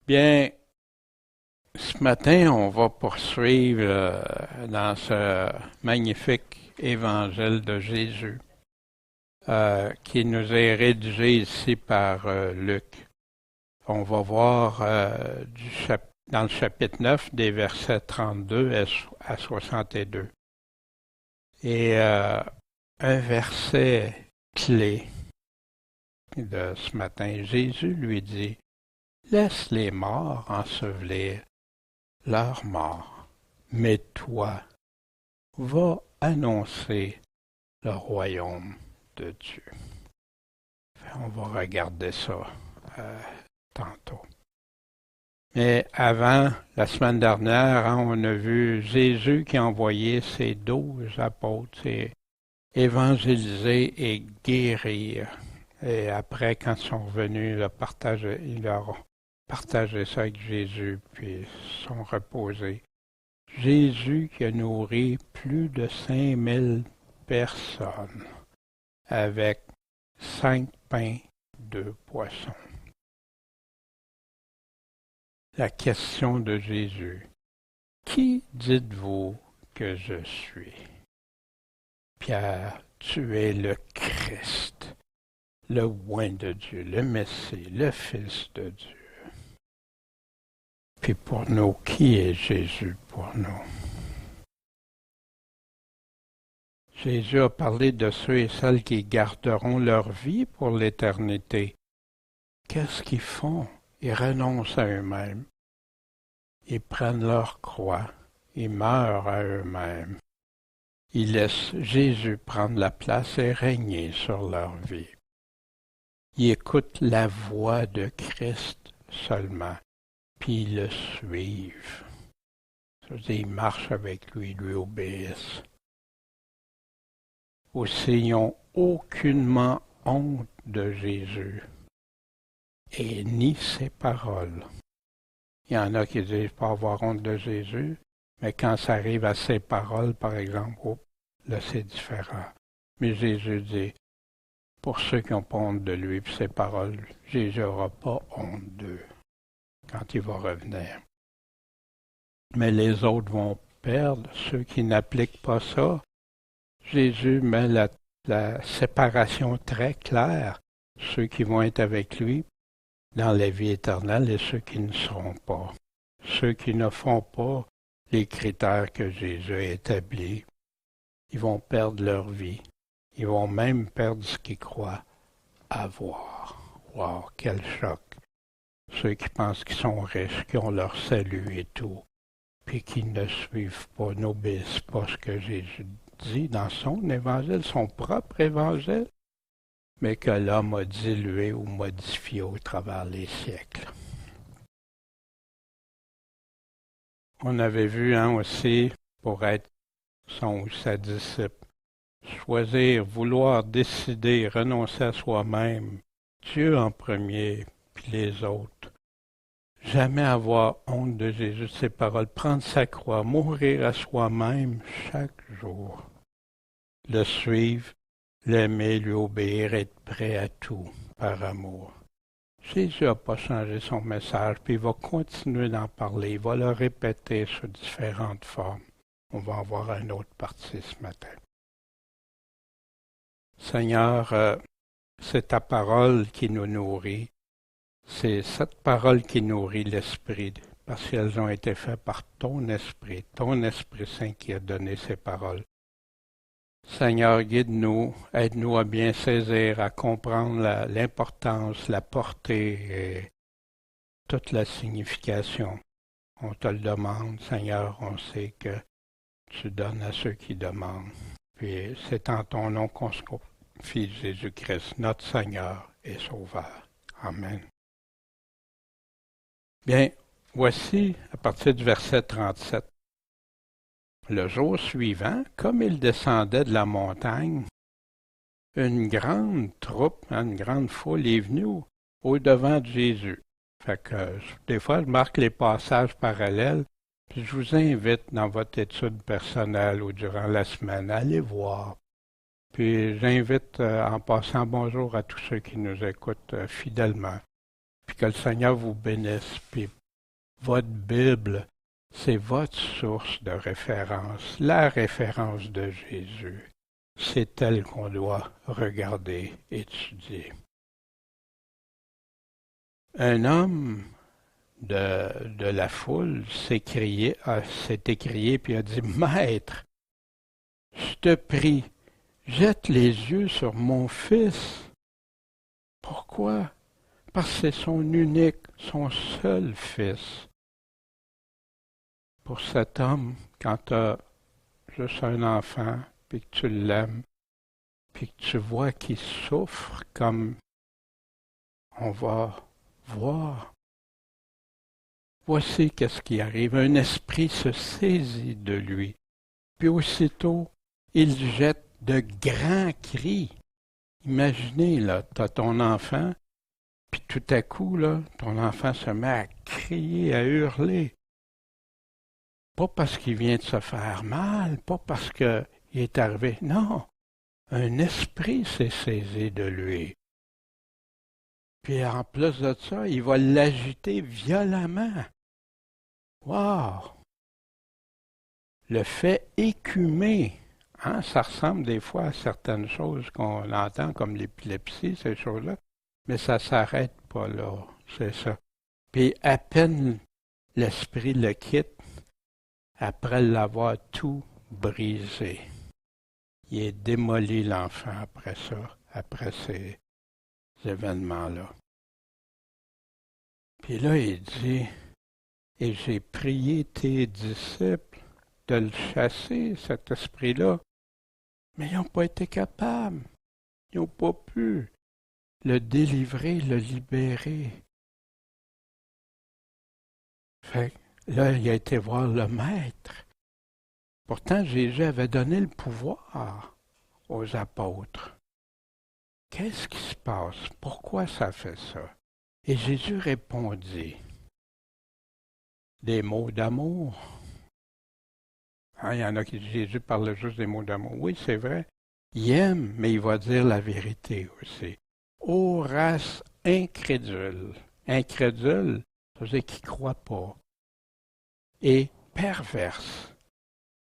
Bien, ce matin, on va poursuivre dans ce magnifique évangile de Jésus qui nous est rédigé ici par Luc. On va voir dans le chapitre 9 des versets 32 à 62. Et un verset clé de ce matin, Jésus lui dit, laisse les morts ensevelir leur mort, mais toi, va annoncer le royaume de Dieu. On va regarder ça tantôt. Mais avant, la semaine dernière, on a vu Jésus qui a envoyé ses 12 apôtres et évangéliser et guérir. Et après, quand ils sont revenus, ils leur ont partagé ça avec Jésus, puis sont reposés. Jésus qui a nourri plus de 5000 personnes avec 5 pains, 2 poissons. La question de Jésus. Qui dites-vous que je suis? Pierre, tu es le Christ, le oint de Dieu, le Messie, le Fils de Dieu. Puis pour nous, qui est Jésus pour nous? Jésus a parlé de ceux et celles qui garderont leur vie pour l'éternité. Qu'est-ce qu'ils font? Ils renoncent à eux-mêmes. Ils prennent leur croix. Ils meurent à eux-mêmes. Ils laissent Jésus prendre la place et régner sur leur vie. Ils écoutent la voix de Christ seulement, puis ils le suivent. C'est-à-dire, ils marchent avec lui, lui obéissent. Aussi, ils n'ont aucunement honte de Jésus et ni ses paroles. Il y en a qui disent pas avoir honte de Jésus, mais quand ça arrive à ses paroles, par exemple, là c'est différent. Mais Jésus dit, pour ceux qui n'ont pas honte de lui et ses paroles, Jésus n'aura pas honte d'eux quand il va revenir. Mais les autres vont perdre, ceux qui n'appliquent pas ça. Jésus met la séparation très claire, ceux qui vont être avec lui dans la vie éternelle et ceux qui ne seront pas. Ceux qui ne font pas les critères que Jésus a établis, ils vont perdre leur vie. Ils vont même perdre ce qu'ils croient avoir. Wow, quel choc! Ceux qui pensent qu'ils sont riches, qui ont leur salut et tout, puis qui ne suivent pas, n'obéissent pas ce que Jésus dit dans son évangile, son propre évangile, mais que l'homme a dilué ou modifié au travers des siècles. On avait vu aussi, pour être son ou sa disciple, choisir, vouloir, décider, renoncer à soi-même, Dieu en premier, puis les autres. Jamais avoir honte de Jésus, de ses paroles, prendre sa croix, mourir à soi-même chaque jour. Le suivre, l'aimer, lui obéir, être prêt à tout par amour. Jésus n'a pas changé son message, puis il va continuer d'en parler, il va le répéter sous différentes formes. On va en voir une autre partie ce matin. Seigneur, c'est ta parole qui nous nourrit. C'est cette parole qui nourrit l'esprit, parce qu'elles ont été faites par ton Esprit Saint qui a donné ces paroles. Seigneur, guide-nous, aide-nous à bien saisir, à comprendre l'importance, la portée et toute la signification. On te le demande, Seigneur, on sait que tu donnes à ceux qui demandent. Puis c'est en ton nom qu'on se confie, Jésus-Christ, notre Seigneur et Sauveur. Amen. Bien, voici, à partir du verset 37. Le jour suivant, comme il descendait de la montagne, une grande troupe, une grande foule est venue au-devant de Jésus. Fait que des fois, je marque les passages parallèles, puis je vous invite dans votre étude personnelle ou durant la semaine à aller voir. Puis j'invite en passant bonjour à tous ceux qui nous écoutent fidèlement. puis que le Seigneur vous bénisse. Puis votre Bible, c'est votre source de référence, la référence de Jésus. C'est elle qu'on doit regarder, étudier. Un homme de la foule s'est écrié puis a dit, Maître, je te prie, jette les yeux sur mon fils. Pourquoi? Parce que c'est son unique, son seul fils. Pour cet homme, quand tu as juste un enfant, puis que tu l'aimes, puis que tu vois qu'il souffre comme on va voir, voici qu'est-ce qui arrive. Un esprit se saisit de lui, puis aussitôt, il jette de grands cris. Imaginez, là, tu as ton enfant, puis tout à coup, là, ton enfant se met à crier, à hurler. Pas parce qu'il vient de se faire mal, pas parce qu'il est arrivé. Non, un esprit s'est saisi de lui. Puis en plus de ça, il va l'agiter violemment. Wow! Le fait écumer, hein, ça ressemble des fois à certaines choses qu'on entend comme l'épilepsie, ces choses-là, mais ça s'arrête pas là, c'est ça. Puis à peine l'esprit le quitte, après l'avoir tout brisé. Il est démoli l'enfant après ça, après ces événements-là. Puis là, il dit, et j'ai prié tes disciples de le chasser, cet esprit-là, mais ils n'ont pas été capables. Ils n'ont pas pu le délivrer, le libérer. Fait que là, il a été voir le maître. Pourtant, Jésus avait donné le pouvoir aux apôtres. Qu'est-ce qui se passe? Pourquoi ça fait ça? Et Jésus répondit, des mots d'amour. Hein, il y en a qui disent Jésus parle juste des mots d'amour. Oui, c'est vrai. Il aime, mais il va dire la vérité aussi. Ô race incrédule. Incrédule, ça veut dire qui ne croit pas. Et perverse.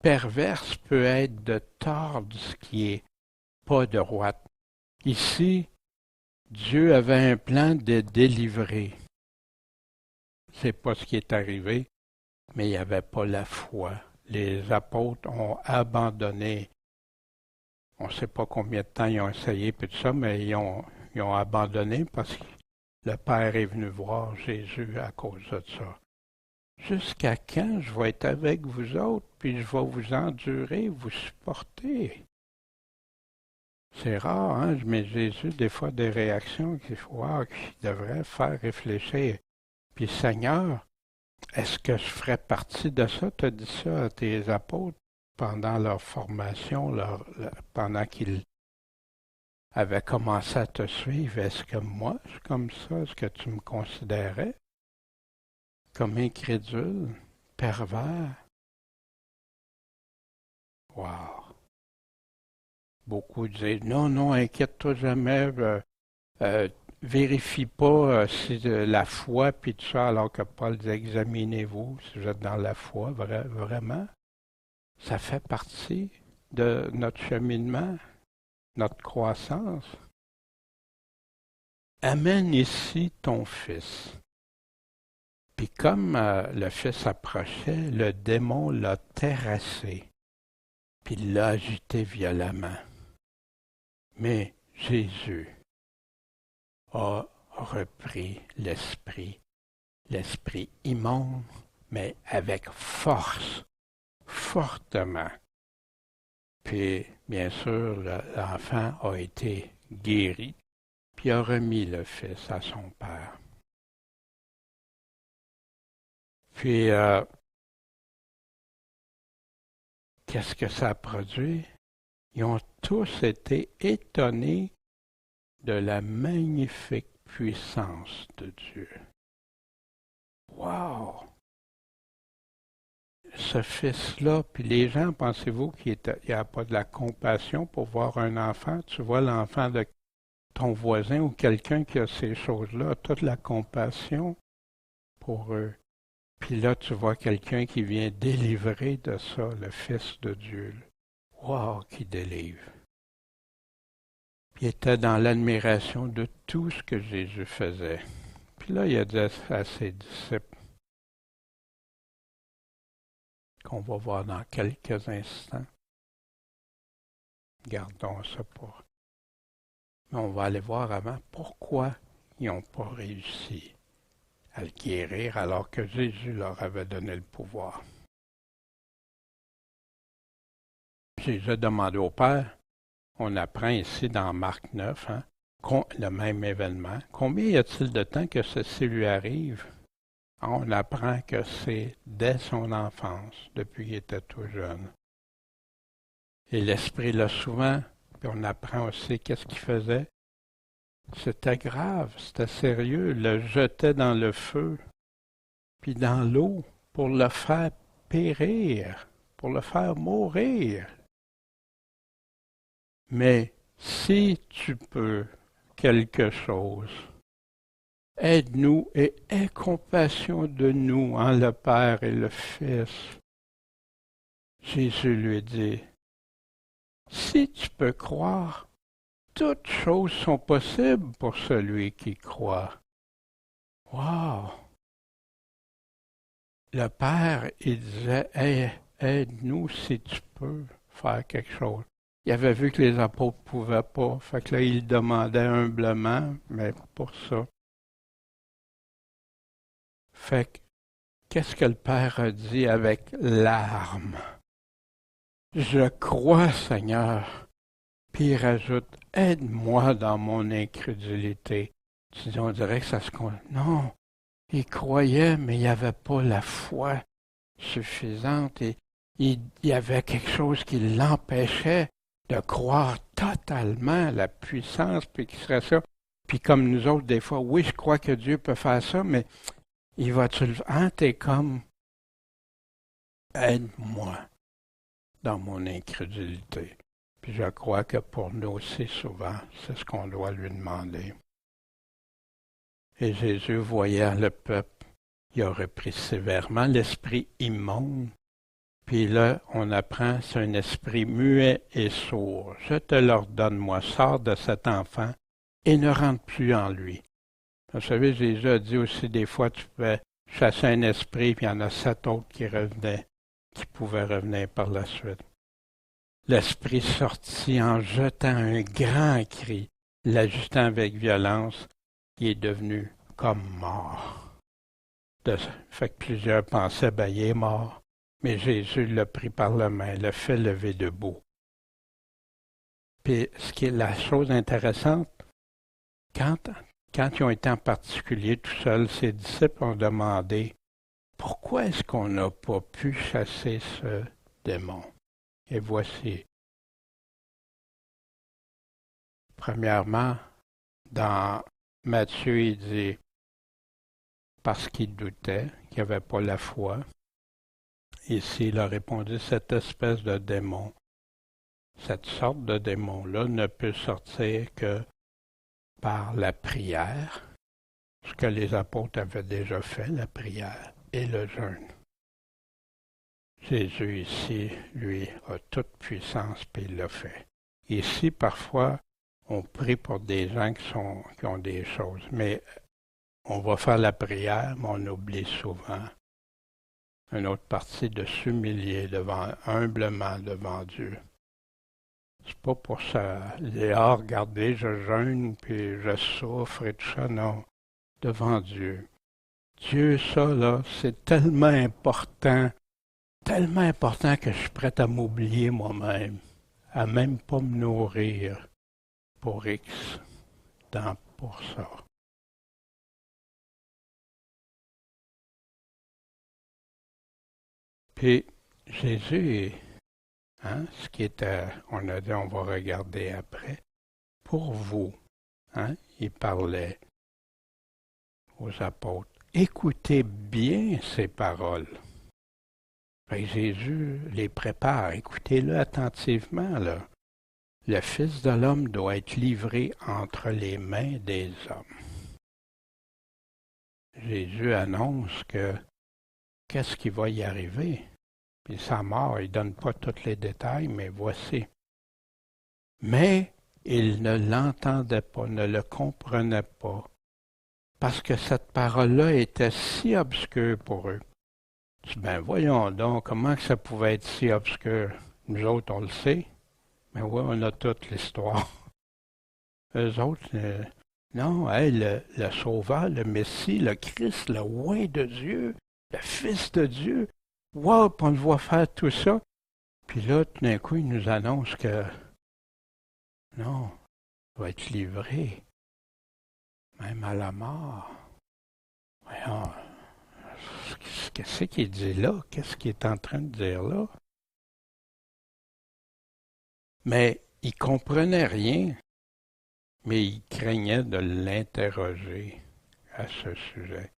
Perverse peut être de tordre ce qui est pas droite. Ici, Dieu avait un plan de délivrer. C'est pas ce qui est arrivé, mais il n'y avait pas la foi. Les apôtres ont abandonné. On ne sait pas combien de temps ils ont essayé, puis tout ça, mais ils ont abandonné parce que le Père est venu voir Jésus à cause de ça. Jusqu'à quand je vais être avec vous autres, puis je vais vous endurer, vous supporter? C'est rare, hein? Mais Jésus, des fois, des réactions qui devraient faire réfléchir. Puis Seigneur, est-ce que je ferais partie de ça? Tu as dit ça à tes apôtres pendant leur formation, pendant qu'ils avaient commencé à te suivre. Est-ce que moi, je suis comme ça? Est-ce que tu me considérais comme incrédule, pervers? Wow! Beaucoup disent, non, non, inquiète-toi jamais, vérifie pas si la foi, puis tout ça, alors que Paul dit, examinez-vous si vous êtes dans la foi, vraiment. Ça fait partie de notre cheminement, notre croissance. Amène ici ton fils. Puis comme le fils approchait, le démon l'a terrassé, puis l'a agité violemment. Mais Jésus a repris l'esprit immonde, mais avec force, fortement. Puis, bien sûr, l'enfant a été guéri, puis a remis le fils à son père. Puis, qu'est-ce que ça a produit? Ils ont tous été étonnés de la magnifique puissance de Dieu. Wow! Ce fils-là, puis les gens, pensez-vous qu'il n'y a pas de la compassion pour voir un enfant? Tu vois l'enfant de ton voisin ou quelqu'un qui a ces choses-là, toute la compassion pour eux. Puis là, tu vois quelqu'un qui vient délivrer de ça, le Fils de Dieu. Wow, qui délivre. Puis il était dans l'admiration de tout ce que Jésus faisait. Puis là, il a dit à ses disciples, qu'on va voir dans quelques instants. Gardons ça pour. Mais on va aller voir avant pourquoi ils n'ont pas réussi à le guérir alors que Jésus leur avait donné le pouvoir. Jésus a demandé au Père, on apprend ici dans Marc 9, le même événement. Combien y a-t-il de temps que ceci lui arrive? On apprend que c'est dès son enfance, depuis qu'il était tout jeune. Et l'Esprit l'a souvent, puis on apprend aussi qu'est-ce qu'il faisait. C'était grave, c'était sérieux, il le jetait dans le feu, puis dans l'eau, pour le faire périr, pour le faire mourir. Mais si tu peux quelque chose, aide-nous et aie compassion de nous, le Père et le Fils. Jésus lui dit, si tu peux croire, toutes choses sont possibles pour celui qui croit. Wow! Le Père, il disait, hey, aide-nous si tu peux faire quelque chose. Il avait vu que les apôtres ne pouvaient pas, fait que là, il demandait humblement, mais pour ça. Fait que, qu'est-ce que le Père a dit avec larmes? Je crois, Seigneur. Puis il rajoute, aide-moi dans mon incrédulité. Tu dis, on dirait que ça se... Non, il croyait, mais il n'y avait pas la foi suffisante. Et il y avait quelque chose qui l'empêchait de croire totalement à la puissance, puis qui serait ça. Puis comme nous autres, des fois, oui, je crois que Dieu peut faire ça, mais il va-tu le faire? T'es comme, aide-moi dans mon incrédulité. Puis je crois que pour nous aussi, souvent, c'est ce qu'on doit lui demander. Et Jésus, voyant le peuple, il a repris sévèrement l'esprit immonde. Puis là, on apprend, c'est un esprit muet et sourd. Je te l'ordonne, moi, sors de cet enfant et ne rentre plus en lui. Vous savez, Jésus a dit aussi des fois, tu pouvais chasser un esprit, puis il y en a 7 autres qui revenaient, qui pouvaient revenir par la suite. L'esprit sortit en jetant un grand cri, l'ajustant avec violence, qui est devenu comme mort. Fait que plusieurs pensaient, il est mort. Mais Jésus l'a pris par la main, l'a fait lever debout. Puis, ce qui est la chose intéressante, quand ils ont été en particulier tout seuls, ses disciples ont demandé, pourquoi est-ce qu'on n'a pas pu chasser ce démon? Et voici. Premièrement, dans Matthieu, il dit, parce qu'il doutait, qu'il n'y avait pas la foi. Ici, il a répondu, cette espèce de démon, cette sorte de démon-là ne peut sortir que par la prière, ce que les apôtres avaient déjà fait, la prière et le jeûne. Jésus ici, lui, a toute puissance, puis il l'a fait. Ici, parfois, on prie pour des gens qui ont des choses, mais on va faire la prière, mais on oublie souvent une autre partie de s'humilier humblement devant Dieu. C'est pas pour ça, regardez, je jeûne, puis je souffre et tout ça, non. Devant Dieu. Dieu, ça, là, c'est tellement important que je suis prêt à m'oublier moi-même, à même pas me nourrir pour X, pour ça. Puis, Jésus, ce qui était, on a dit, on va regarder après, pour vous, il parlait aux apôtres. Écoutez bien ces paroles. Et Jésus les prépare. Écoutez-le attentivement, là. le Fils de l'homme doit être livré entre les mains des hommes. Jésus annonce que qu'est-ce qui va y arriver. Puis sa mort, il ne donne pas tous les détails, mais voici. Mais ils ne l'entendaient pas, ne le comprenaient pas, parce que cette parole-là était si obscure pour eux. Je dis, ben voyons donc, comment que ça pouvait être si obscur? Nous autres, on le sait, mais oui, on a toute l'histoire. Eux autres, non, hey, le Sauveur, le Messie, le Christ, le Roi de Dieu, le Fils de Dieu, wow, puis on le voit faire tout ça. Puis là, tout d'un coup, il nous annonce que non, il va être livré, même à la mort. Voyons, qu'est-ce qu'il dit là? Qu'est-ce qu'il est en train de dire là? Mais il comprenait rien, mais il craignait de l'interroger à ce sujet.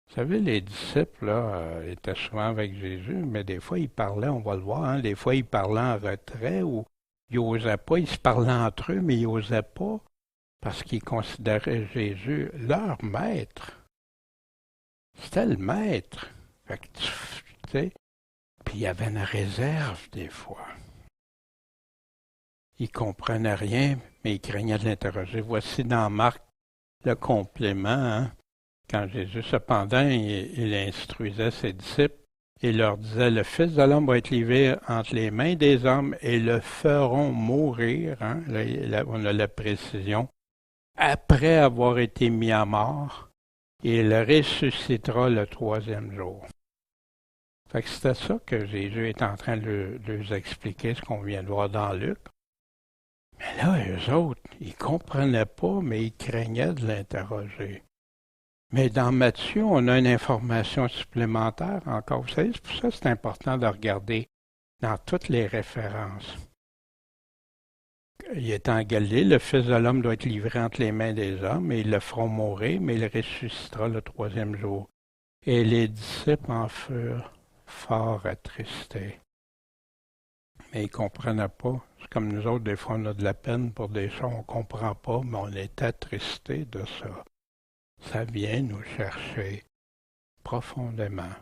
Vous savez, les disciples là, étaient souvent avec Jésus, mais des fois ils parlaient, on va le voir, hein, des fois ils parlaient en retrait ou ils n'osaient pas, ils se parlaient entre eux, mais ils n'osaient pas parce qu'ils considéraient Jésus leur maître. C'était le maître. Fait que, tu sais, puis il y avait une réserve des fois. Ils comprenaient rien, mais ils craignaient de l'interroger. Voici dans Marc le complément, hein, quand Jésus, cependant, il instruisait ses disciples et leur disait, le Fils de l'homme va être livré entre les mains des hommes et le feront mourir, hein, là, on a la précision, après avoir été mis à mort, et il ressuscitera le troisième jour. Fait que c'était ça que Jésus est en train de leur expliquer, ce qu'on vient de voir dans Luc. Mais là, eux autres, ils comprenaient pas, mais ils craignaient de l'interroger. Mais dans Matthieu, on a une information supplémentaire encore. Vous savez, c'est pour ça que c'est important de regarder dans toutes les références. Il est en Galilée, le Fils de l'homme doit être livré entre les mains des hommes, et ils le feront mourir, mais il ressuscitera le troisième jour. Et les disciples en furent fort attristés. Mais ils ne comprenaient pas. C'est comme nous autres, des fois, on a de la peine pour des choses, on ne comprend pas, mais on est attristés de ça. Ça vient nous chercher profondément.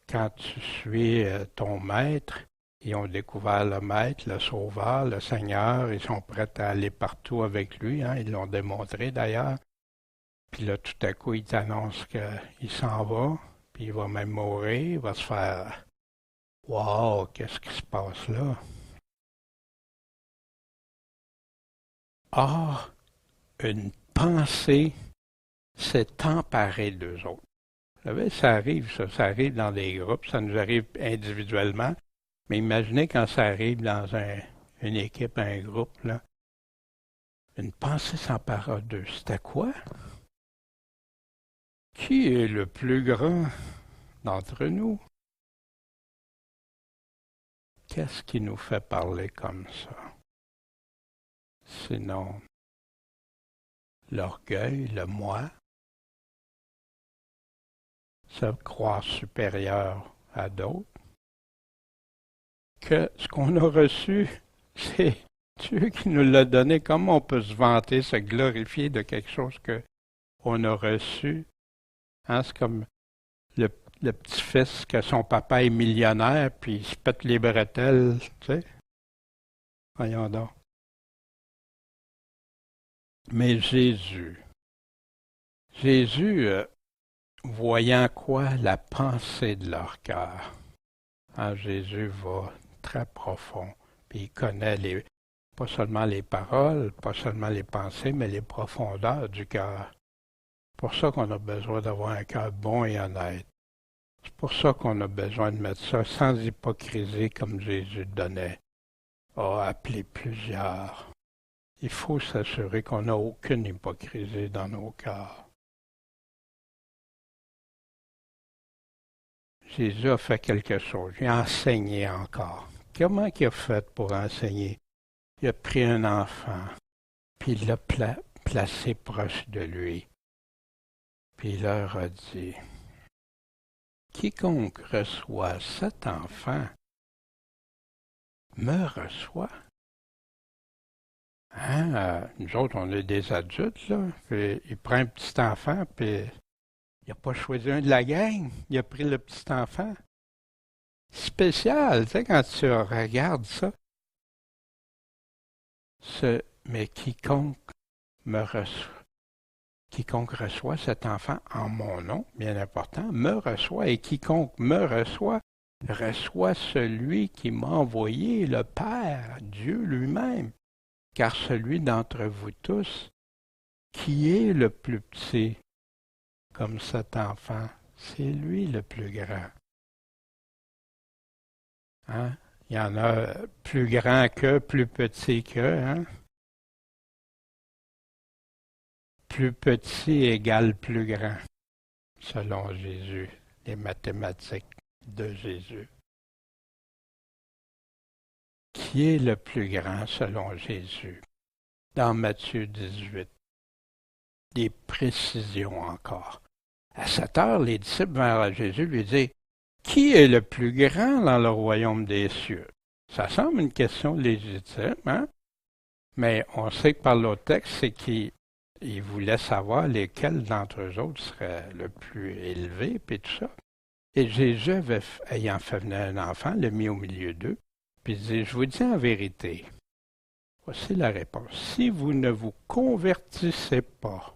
Quand tu suis ton maître, ils ont découvert le maître, le sauveur, le Seigneur, ils sont prêts à aller partout avec lui, hein, ils l'ont démontré d'ailleurs. Puis là, tout à coup, il t'annonce qu'il s'en va, puis il va même mourir, il va se faire « Wow, qu'est-ce qui se passe là? » Or, une pensée s'est emparée d'eux autres. Vous savez, ça arrive dans des groupes, ça nous arrive individuellement, mais imaginez quand ça arrive dans une équipe, un groupe, là. Une pensée s'empara d'eux. C'était quoi? Qui est le plus grand d'entre nous? Qu'est-ce qui nous fait parler comme ça? Sinon, l'orgueil, le moi, se croire supérieur à d'autres, que ce qu'on a reçu, c'est Dieu qui nous l'a donné. Comment on peut se vanter, se glorifier de quelque chose qu'on a reçu? Hein, c'est comme le petit-fils que son papa est millionnaire, puis il se pète les bretelles, tu sais. Voyons donc. Mais Jésus, voyant quoi? La pensée de leur cœur. Hein, Jésus va très profond, puis il connaît pas seulement les paroles, pas seulement les pensées, mais les profondeurs du cœur. C'est pour ça qu'on a besoin d'avoir un cœur bon et honnête. C'est pour ça qu'on a besoin de mettre ça sans hypocrisie comme Jésus donnait. Appeler plusieurs. Il faut s'assurer qu'on n'a aucune hypocrisie dans nos cœurs. Jésus a fait quelque chose. Il a enseigné encore. Comment il a fait pour enseigner? Il a pris un enfant, puis il l'a placé proche de lui. Puis il leur a dit, quiconque reçoit cet enfant me reçoit. Hein? Nous autres, on est des adultes, là. Puis, il prend un petit enfant, puis il n'a pas choisi un de la gang. Il a pris le petit enfant. Spécial, tu sais, quand tu regardes ça. Mais quiconque reçoit cet enfant en mon nom, bien important, me reçoit, et quiconque me reçoit, reçoit celui qui m'a envoyé, le Père, Dieu lui-même. Car celui d'entre vous tous, qui est le plus petit, comme cet enfant, c'est lui le plus grand. Hein? Il y en a plus grand que, plus petit que, hein? Plus petit égale plus grand, selon Jésus, les mathématiques de Jésus. Qui est le plus grand selon Jésus? Dans Matthieu 18, des précisions encore. À 7 heures, les disciples vinrent à Jésus lui dire, « Qui est le plus grand dans le royaume des cieux? » Ça semble une question légitime, hein? Mais on sait que par l'autre texte, c'est qu'il voulait savoir lesquels d'entre eux autres seraient le plus élevés, puis tout ça. Et Jésus, ayant fait venir un enfant, l'a mis au milieu d'eux, puis il dit, « Je vous dis en vérité, voici la réponse. Si vous ne vous convertissez pas,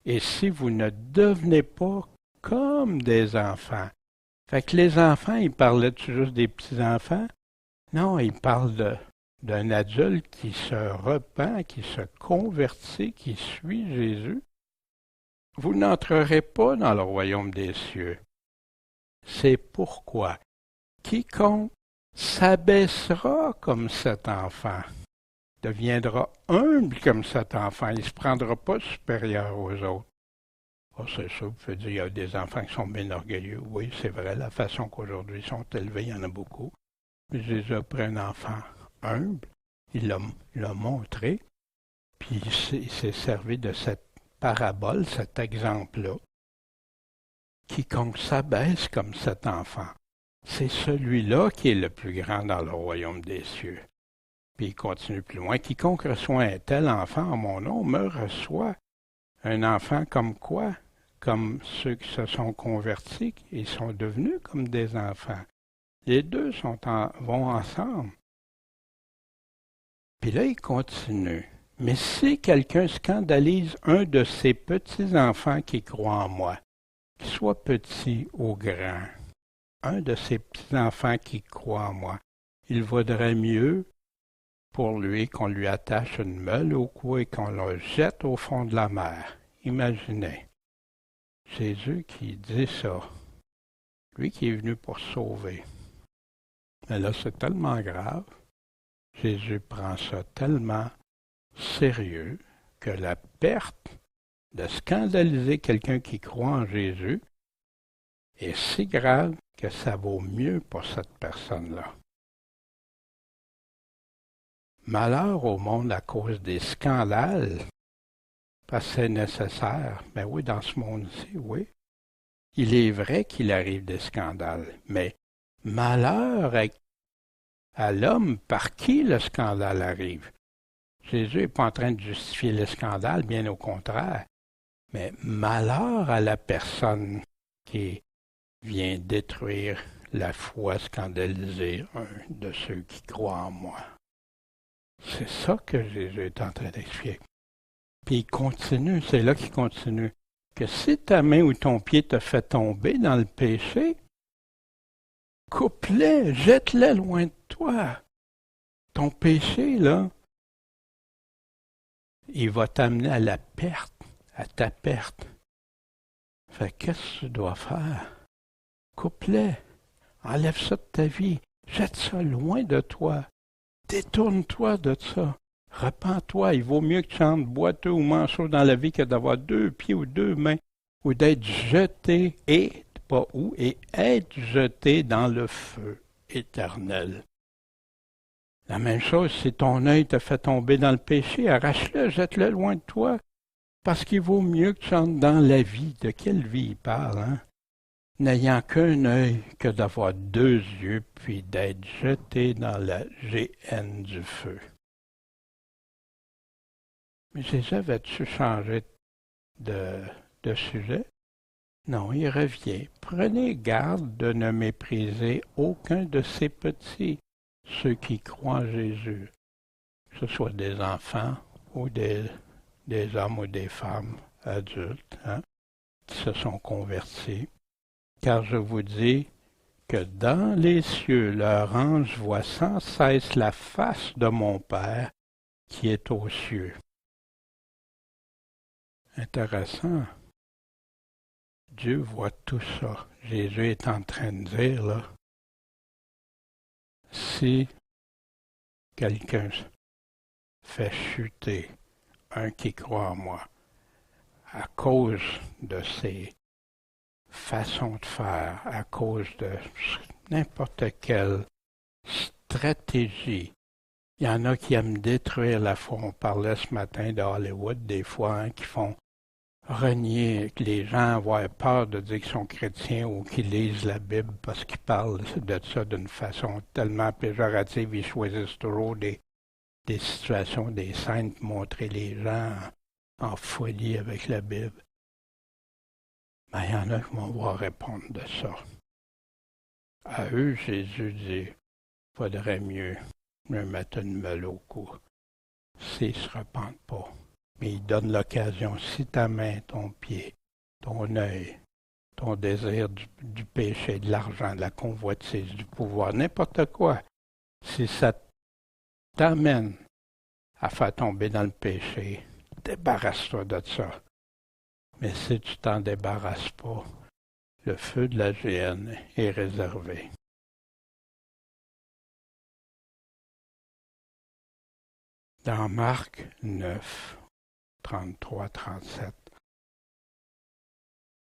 et si vous ne devenez pas comme des enfants. » Fait que les enfants, ils parlaient-tu juste des petits-enfants? Non, ils parlent d'un adulte qui se repent, qui se convertit, qui suit Jésus. Vous n'entrerez pas dans le royaume des cieux. C'est pourquoi quiconque s'abaissera comme cet enfant deviendra humble comme cet enfant. Il ne se prendra pas supérieur aux autres. Oh, c'est ça, vous pouvez dire qu'il y a des enfants qui sont bien orgueilleux. Oui, c'est vrai, la façon qu'aujourd'hui ils sont élevés, il y en a beaucoup. Mais Jésus a pris un enfant humble, il l'a montré, puis il s'est servi de cette parabole, cet exemple-là. Quiconque s'abaisse comme cet enfant, c'est celui-là qui est le plus grand dans le royaume des cieux. Puis il continue plus loin. Quiconque reçoit un tel enfant en mon nom me reçoit. Un enfant comme quoi? Comme ceux qui se sont convertis et sont devenus comme des enfants. Les deux vont ensemble. Puis là, il continue. Mais si quelqu'un scandalise un de ces petits-enfants qui croient en moi, qu'il soit petit ou grand, un de ces petits-enfants qui croient en moi, il vaudrait mieux pour lui qu'on lui attache une meule au cou et qu'on le jette au fond de la mer. Imaginez. Jésus qui dit ça. Lui qui est venu pour sauver. Mais là, c'est tellement grave. Jésus prend ça tellement sérieux que la perte de scandaliser quelqu'un qui croit en Jésus est si grave que ça vaut mieux pour cette personne-là. Malheur au monde à cause des scandales, parce que c'est nécessaire. Ben oui, dans ce monde-ci, oui. Il est vrai qu'il arrive des scandales, mais malheur à l'homme par qui le scandale arrive. Jésus n'est pas en train de justifier le scandale, bien au contraire. Mais malheur à la personne qui vient détruire la foi, scandaliser un de ceux qui croient en moi. C'est ça que Jésus est en train d'expliquer. Puis il continue, c'est là qu'il continue, que si ta main ou ton pied te fait tomber dans le péché, coupe-les, jette-les loin de toi. Ton péché, là, il va t'amener à la perte, à ta perte. Fait qu'est-ce que tu dois faire? Coupe-les, enlève ça de ta vie, jette ça loin de toi. Détourne-toi de ça. Repens-toi. Il vaut mieux que tu entres boiteux ou manchot dans la vie que d'avoir 2 pieds ou 2 mains ou d'être jeté et être jeté dans le feu éternel. La même chose, si ton œil te fait tomber dans le péché, arrache-le, jette-le loin de toi, parce qu'il vaut mieux que tu entres dans la vie. De quelle vie il parle, hein? n'ayant qu'un œil que d'avoir 2 yeux, puis d'être jeté dans la géhenne du feu. Mais Jésus avait-tu changé de sujet? Non, il revient. Prenez garde de ne mépriser aucun de ces petits, ceux qui croient en Jésus, que ce soit des enfants ou des hommes ou des femmes adultes, qui se sont convertis. Car je vous dis que dans les cieux, leur ange voit sans cesse la face de mon Père qui est aux cieux. Intéressant. Dieu voit tout ça. Jésus est en train de dire, là, si quelqu'un fait chuter un qui croit en moi à cause de ses façons de faire, à cause de n'importe quelle stratégie. Il y en a qui aiment détruire la foi. On parlait ce matin de Hollywood, des fois, qui font renier, que les gens avoir peur de dire qu'ils sont chrétiens ou qu'ils lisent la Bible parce qu'ils parlent de ça d'une façon tellement péjorative. Ils choisissent toujours des situations, des scènes pour montrer les gens en folie avec la Bible. Mais il y en a qui vont voir répondre de ça. À eux, Jésus dit, faudrait mieux mettre une meule au cou s'ils ne se repentent pas. Mais il donne l'occasion, si ta main, ton pied, ton œil, ton désir du péché, de l'argent, de la convoitise, du pouvoir, n'importe quoi, si ça t'amène à faire tomber dans le péché, débarrasse-toi de ça. Mais si tu t'en débarrasses pas, le feu de la géhenne est réservé. Dans Marc 9, 33-37,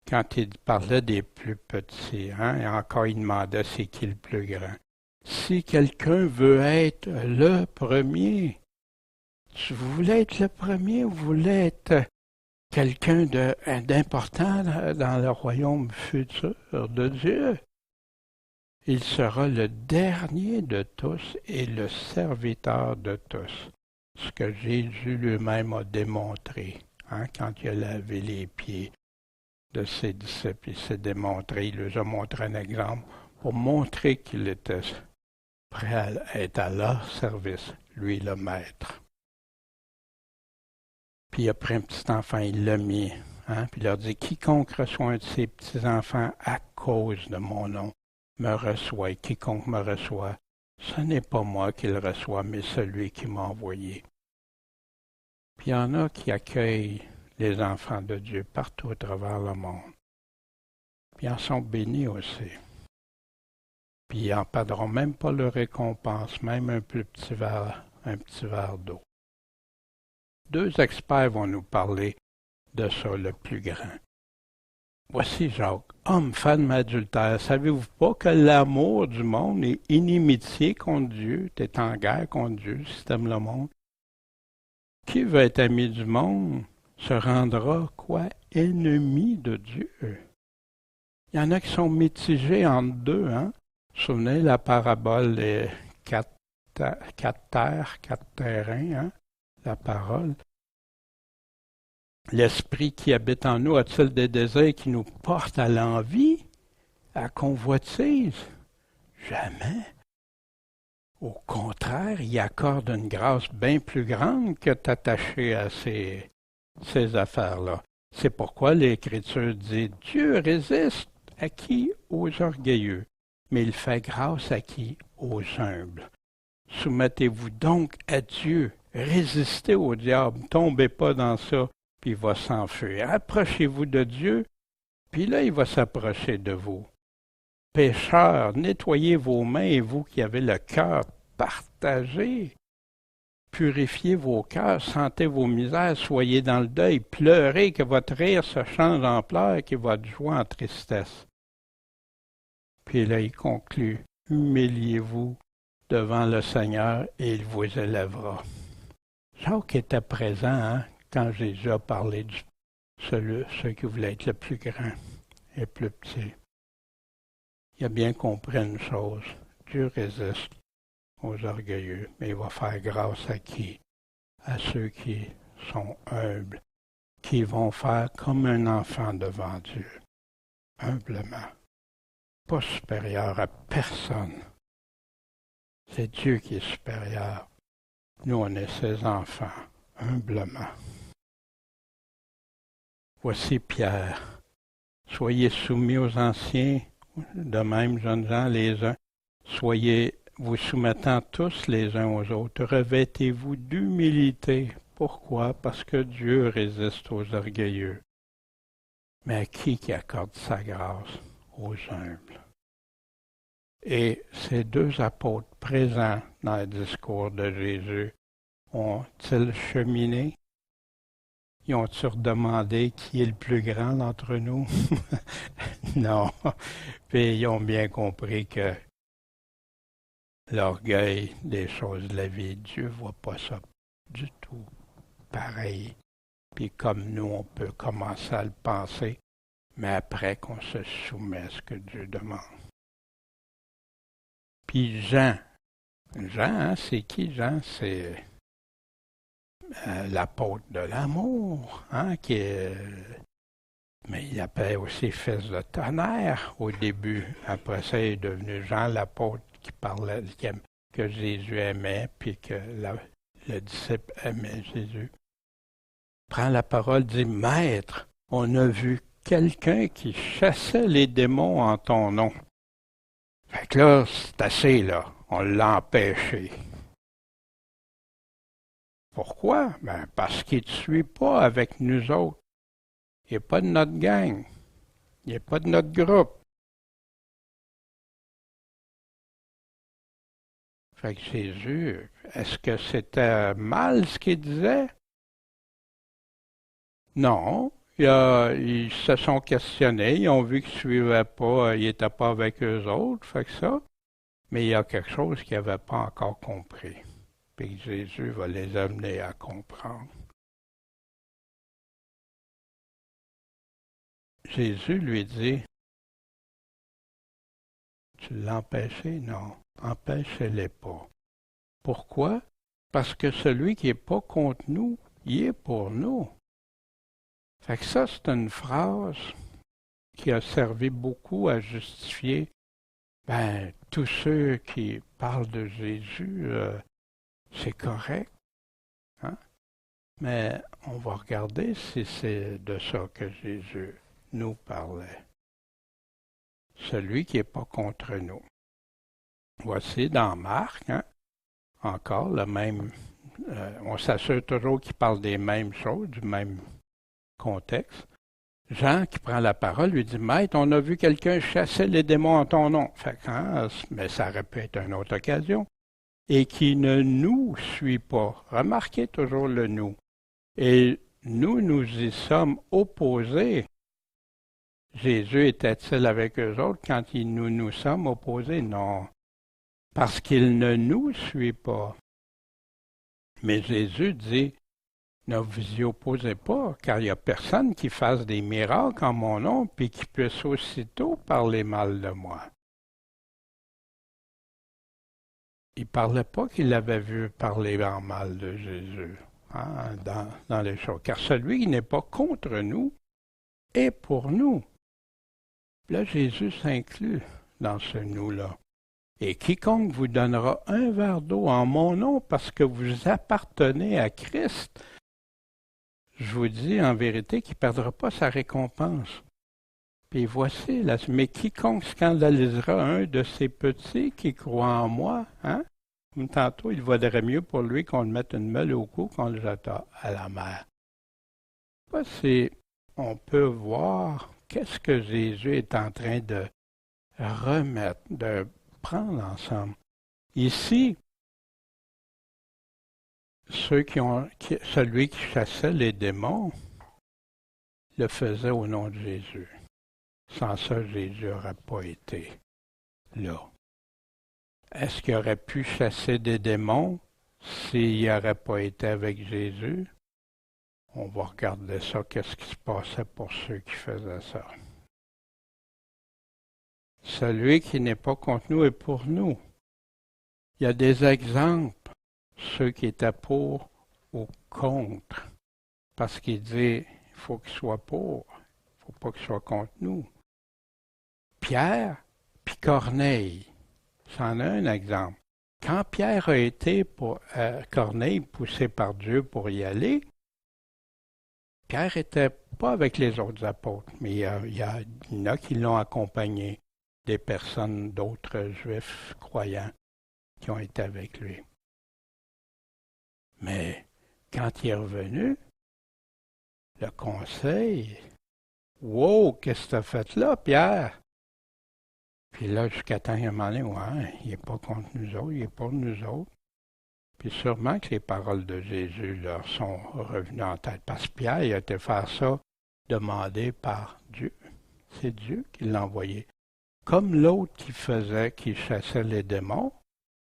quand il parlait des plus petits, et encore il demandait c'est qui le plus grand. Si quelqu'un veut être le premier, tu voulais être le premier ou voulais être quelqu'un d'important dans le royaume futur de Dieu? Il sera le dernier de tous et le serviteur de tous. Ce que Jésus lui-même a démontré, quand il a lavé les pieds de ses disciples, il s'est démontré, il leur a montré un exemple pour montrer qu'il était prêt à être à leur service, lui le maître. Puis il a pris un petit enfant, il l'a mis, puis il leur dit, quiconque reçoit un de ces petits-enfants à cause de mon nom me reçoit, et quiconque me reçoit, ce n'est pas moi qui le reçois, mais celui qui m'a envoyé. Puis il y en a qui accueillent les enfants de Dieu partout à travers le monde. Puis ils en sont bénis aussi. Puis ils n'en perdront même pas leur récompense, même un petit verre d'eau. 2 experts vont nous parler de ça, le plus grand. Voici Jacques, homme, femme adultère. Savez-vous pas que l'amour du monde est inimitié contre Dieu? Tu es en guerre contre Dieu si tu aimes le monde. Qui veut être ami du monde se rendra, ennemi de Dieu. Il y en a qui sont mitigés entre deux, Vous vous souvenez la parabole des 4 terres, 4 terrains, la parole. L'esprit qui habite en nous a-t-il des désirs qui nous portent à l'envie, à la convoitise? Jamais. Au contraire, il accorde une grâce bien plus grande que t'attacher à ces affaires-là. C'est pourquoi l'Écriture dit « Dieu résiste à qui? Aux orgueilleux, mais il fait grâce à qui? Aux humbles. Soumettez-vous donc à Dieu, résistez au diable, tombez pas dans ça, puis il va s'enfuir. Approchez-vous de Dieu, puis là, il va s'approcher de vous. Pécheurs, nettoyez vos mains, et vous qui avez le cœur partagé. Purifiez vos cœurs, sentez vos misères, soyez dans le deuil, pleurez, que votre rire se change en pleurs, que votre joie en tristesse. Puis là, il conclut, humiliez-vous devant le Seigneur et il vous élèvera. Jacques était présent quand Jésus a parlé de ceux qui voulaient être le plus grand et le plus petit. il a bien compris une chose. Dieu résiste aux orgueilleux, mais il va faire grâce à qui? À ceux qui sont humbles, qui vont faire comme un enfant devant Dieu, humblement, pas supérieur à personne. C'est Dieu qui est supérieur. Nous, on est ses enfants, humblement. Voici Pierre. Soyez soumis aux anciens, de même, jeunes gens, les uns. Soyez vous soumettant tous les uns aux autres. Revêtez-vous d'humilité. Pourquoi? Parce que Dieu résiste aux orgueilleux. Mais à qui accorde sa grâce? Aux humbles. Et ces deux apôtres présents dans le discours de Jésus ont-ils cheminé? Ils ont-ils redemandé qui est le plus grand d'entre nous? Non. Puis ils ont bien compris que l'orgueil des choses de la vie, Dieu ne voit pas ça du tout pareil. Puis comme nous, on peut commencer à le penser, mais après qu'on se soumet à ce que Dieu demande. Puis Jean, hein, c'est qui Jean? C'est l'apôtre de l'amour, hein, qui est... Mais il appelait aussi fils de tonnerre au début. Après ça, il est devenu Jean l'apôtre qui parlait, que Jésus aimait, puis que le disciple aimait Jésus. Prend la parole, dit, Maître, on a vu quelqu'un qui chassait les démons en ton nom. Fait que là, c'est assez, là. On l'a empêché. Pourquoi? Ben, parce qu'il ne te suit pas avec nous autres. Il n'est pas de notre gang. Il n'est pas de notre groupe. Fait que Jésus, est-ce que c'était mal ce qu'il disait? Non. Ils se sont questionnés, ils ont vu qu'ils ne suivaient pas, ils n'étaient pas avec eux autres, fait que ça. Mais il y a quelque chose qu'ils n'avaient pas encore compris. Puis Jésus va les amener à comprendre. Jésus lui dit, tu l'as empêché? Non, empêchez-les pas. Pourquoi? Parce que celui qui n'est pas contre nous, il est pour nous. Fait que ça, c'est une phrase qui a servi beaucoup à justifier tous ceux qui parlent de Jésus, c'est correct. Hein? Mais on va regarder si c'est de ça que Jésus nous parlait. Celui qui n'est pas contre nous. Voici dans Marc, hein, encore le même. On s'assure toujours qu'il parle des mêmes choses, du même contexte. Jean qui prend la parole lui dit, Maître, on a vu quelqu'un chasser les démons en ton nom. Fait mais ça aurait pu être une autre occasion. Et qui ne nous suit pas. Remarquez toujours le nous. Et nous y sommes opposés. Jésus était-il avec eux autres quand nous sommes opposés? Non. Parce qu'il ne nous suit pas. Mais Jésus dit, ne vous y opposez pas, car il n'y a personne qui fasse des miracles en mon nom, puis qui puisse aussitôt parler mal de moi. Il ne parlait pas qu'il avait vu parler en mal de Jésus, hein, dans les choses. Car celui qui n'est pas contre nous est pour nous. Là, Jésus s'inclut dans ce nous-là. Et quiconque vous donnera un verre d'eau en mon nom parce que vous appartenez à Christ, je vous dis en vérité qu'il ne perdra pas sa récompense. Puis voici, mais quiconque scandalisera un de ces petits qui croient en moi, hein? Comme tantôt, il vaudrait mieux pour lui qu'on le mette une meule au cou qu'on le jette à la mer. Voici, on peut voir qu'est-ce que Jésus est en train de remettre, de prendre ensemble. Ici, celui qui chassait les démons le faisait au nom de Jésus. Sans ça, Jésus n'aurait pas été là. Est-ce qu'il aurait pu chasser des démons s'il n'aurait pas été avec Jésus? On va regarder ça, qu'est-ce qui se passait pour ceux qui faisaient ça. Celui qui n'est pas contre nous est pour nous. Il y a des exemples, ceux qui étaient pour ou contre, parce qu'il dit, il faut qu'il soit pour, il ne faut pas qu'il soit contre nous. Pierre puis Corneille, c'en est un exemple. Quand Pierre a été pour Corneille poussé par Dieu pour y aller, Pierre n'était pas avec les autres apôtres, mais il y en a qui l'ont accompagné, des personnes, d'autres juifs croyants qui ont été avec lui. Mais quand il est revenu, le conseil, wow, qu'est-ce que tu as fait là, Pierre? Puis là, jusqu'à temps, il m'a dit, ouais, il n'est pas contre nous autres, il est pour nous autres. Puis sûrement que les paroles de Jésus leur sont revenues en tête. Parce que Pierre, il a été faire ça demandé par Dieu. C'est Dieu qui l'a envoyé. Comme l'autre qui chassait les démons,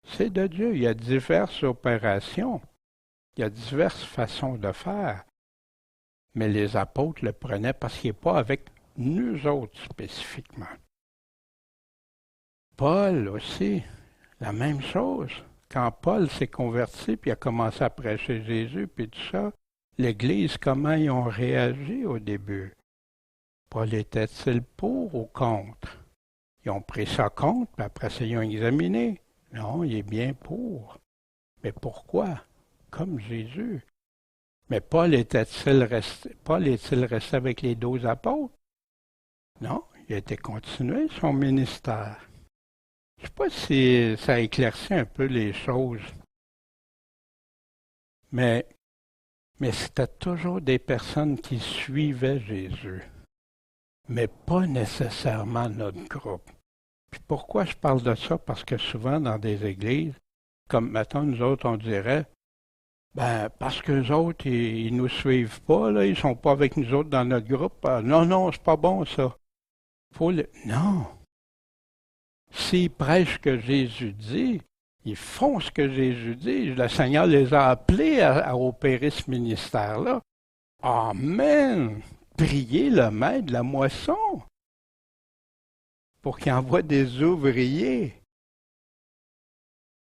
c'est de Dieu. Il y a diverses opérations. Il y a diverses façons de faire. Mais les apôtres le prenaient parce qu'il n'est pas avec nous autres spécifiquement. Paul aussi, la même chose. Quand Paul s'est converti puis a commencé à prêcher Jésus puis tout ça, l'Église, comment ils ont réagi au début? Paul était-il pour ou contre? Ils ont pris ça contre, puis après ça, ils ont examiné. Non, il est bien pour. Mais pourquoi? Comme Jésus. Mais Paul est-il resté avec les 12 apôtres? Non, il a été continué son ministère. Je ne sais pas si ça éclaircit un peu les choses. Mais c'était toujours des personnes qui suivaient Jésus, mais pas nécessairement notre groupe. Puis pourquoi je parle de ça? Parce que souvent dans des églises, comme maintenant nous autres, on dirait, parce qu'eux autres, ils nous suivent pas, là, ils sont pas avec nous autres dans notre groupe. Non, c'est pas bon ça. Non. S'ils prêchent ce que Jésus dit, ils font ce que Jésus dit. Le Seigneur les a appelés à opérer ce ministère-là. Amen! Priez le maître de la moisson pour qu'il envoie des ouvriers.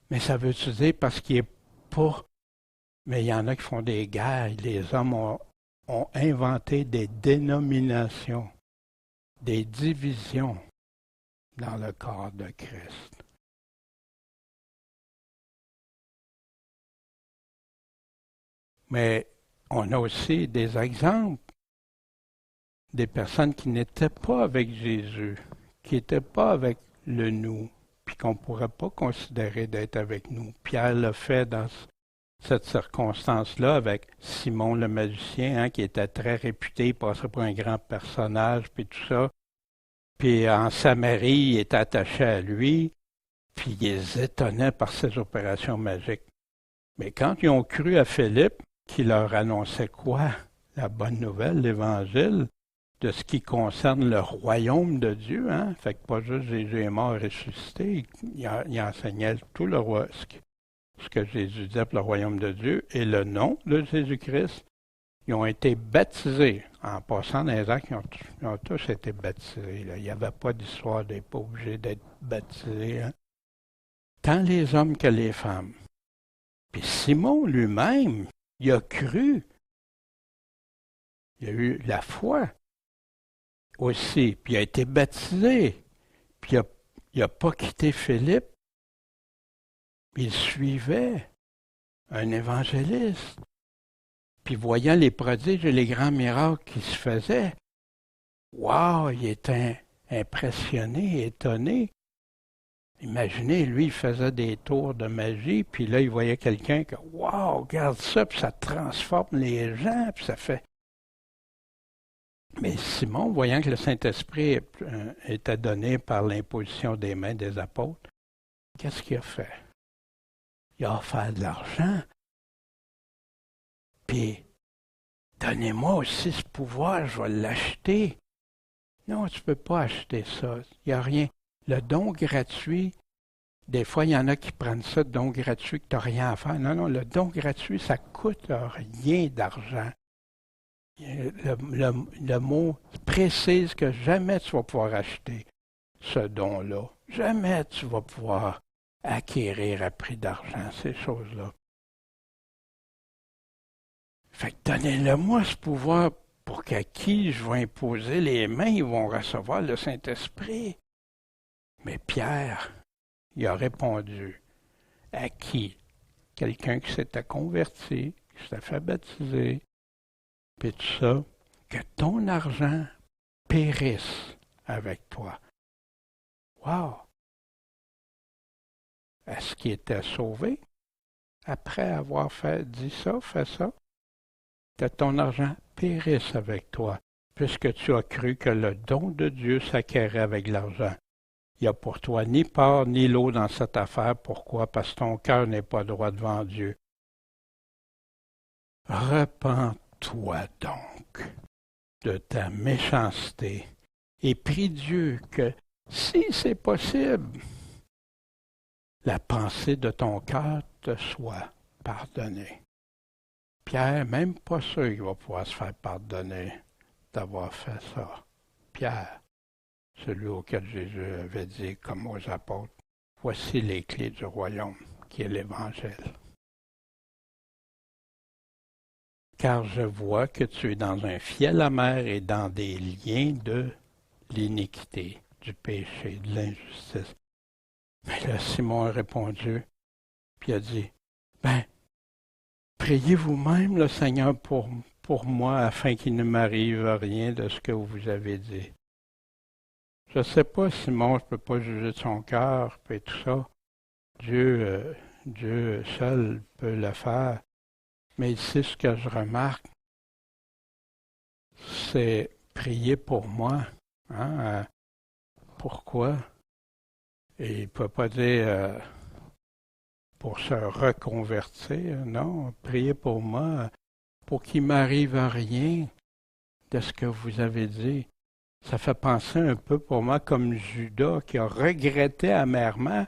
Mais ça veut dire parce qu'il n'est pas... Mais il y en a qui font des guerres. Les hommes ont inventé des dénominations, des divisions dans le corps de Christ. Mais on a aussi des exemples des personnes qui n'étaient pas avec Jésus, qui n'étaient pas avec le nous, puis qu'on ne pourrait pas considérer d'être avec nous. Pierre l'a fait dans cette circonstance-là avec Simon le magicien, qui était très réputé, il passait pour un grand personnage, puis tout ça. Puis en Samarie, il était attaché à lui, puis ils étonnaient par ses opérations magiques. Mais quand ils ont cru à Philippe, qui leur annonçait quoi? La bonne nouvelle, l'Évangile, de ce qui concerne le royaume de Dieu, hein? Fait que pas juste Jésus est mort et ressuscité, il enseignait tout ce que Jésus disait pour le royaume de Dieu et le nom de Jésus-Christ. Ils ont été baptisés. En passant dans les actes, ils ont tous été baptisés. Là. Il n'y avait pas d'histoire d'être pas obligé d'être baptisés. Hein? Tant les hommes que les femmes. Puis Simon lui-même, il a cru. Il a eu la foi aussi. Puis il a été baptisé. Puis il n'a pas quitté Philippe. Il suivait un évangéliste. Puis voyant les prodiges et les grands miracles qui se faisaient, wow, il était impressionné, étonné. Imaginez, lui, il faisait des tours de magie, puis là, il voyait quelqu'un que, wow, regarde ça, puis ça transforme les gens, puis ça fait... Mais Simon, voyant que le Saint-Esprit était donné par l'imposition des mains des apôtres, qu'est-ce qu'il a fait? Il a offert de l'argent. Puis, donnez-moi aussi ce pouvoir, je vais l'acheter. Non, tu ne peux pas acheter ça. Il n'y a rien. Le don gratuit, des fois, il y en a qui prennent ça, don gratuit, que tu n'as rien à faire. Non, le don gratuit, ça ne coûte rien d'argent. Le mot précise que jamais tu vas pouvoir acheter. ce don-là. Jamais tu vas pouvoir acquérir à prix d'argent ces choses-là. Fait que donnez-le-moi ce pouvoir pour qu'à qui je vais imposer les mains, ils vont recevoir le Saint-Esprit. Mais Pierre, il a répondu, à qui? Quelqu'un qui s'était converti, qui s'était fait baptiser, puis tout ça, que ton argent périsse avec toi. Wow! Est-ce qu'il était sauvé après avoir dit ça, fait ça? Que ton argent périsse avec toi, puisque tu as cru que le don de Dieu s'acquérait avec l'argent. Il n'y a pour toi ni part ni lot dans cette affaire. Pourquoi? Parce que ton cœur n'est pas droit devant Dieu. Repens-toi donc de ta méchanceté et prie Dieu que, si c'est possible, la pensée de ton cœur te soit pardonnée. Pierre, même pas sûr qu'il va pouvoir se faire pardonner d'avoir fait ça. Pierre, celui auquel Jésus avait dit, comme aux apôtres, voici les clés du royaume, qui est l'Évangile. Car je vois que tu es dans un fiel amer et dans des liens de l'iniquité, du péché, de l'injustice. Mais là, Simon a répondu, puis a dit, priez vous-même le Seigneur pour moi, afin qu'il ne m'arrive rien de ce que vous avez dit. Je ne sais pas, Simon, je ne peux pas juger de son cœur, et tout ça. Dieu seul peut le faire. Mais ici, ce que je remarque, c'est prier pour moi. Hein? Pourquoi? Et il ne peut pas dire pour se reconvertir, non. Priez pour moi, pour qu'il ne m'arrive rien de ce que vous avez dit. Ça fait penser un peu pour moi comme Judas qui a regretté amèrement,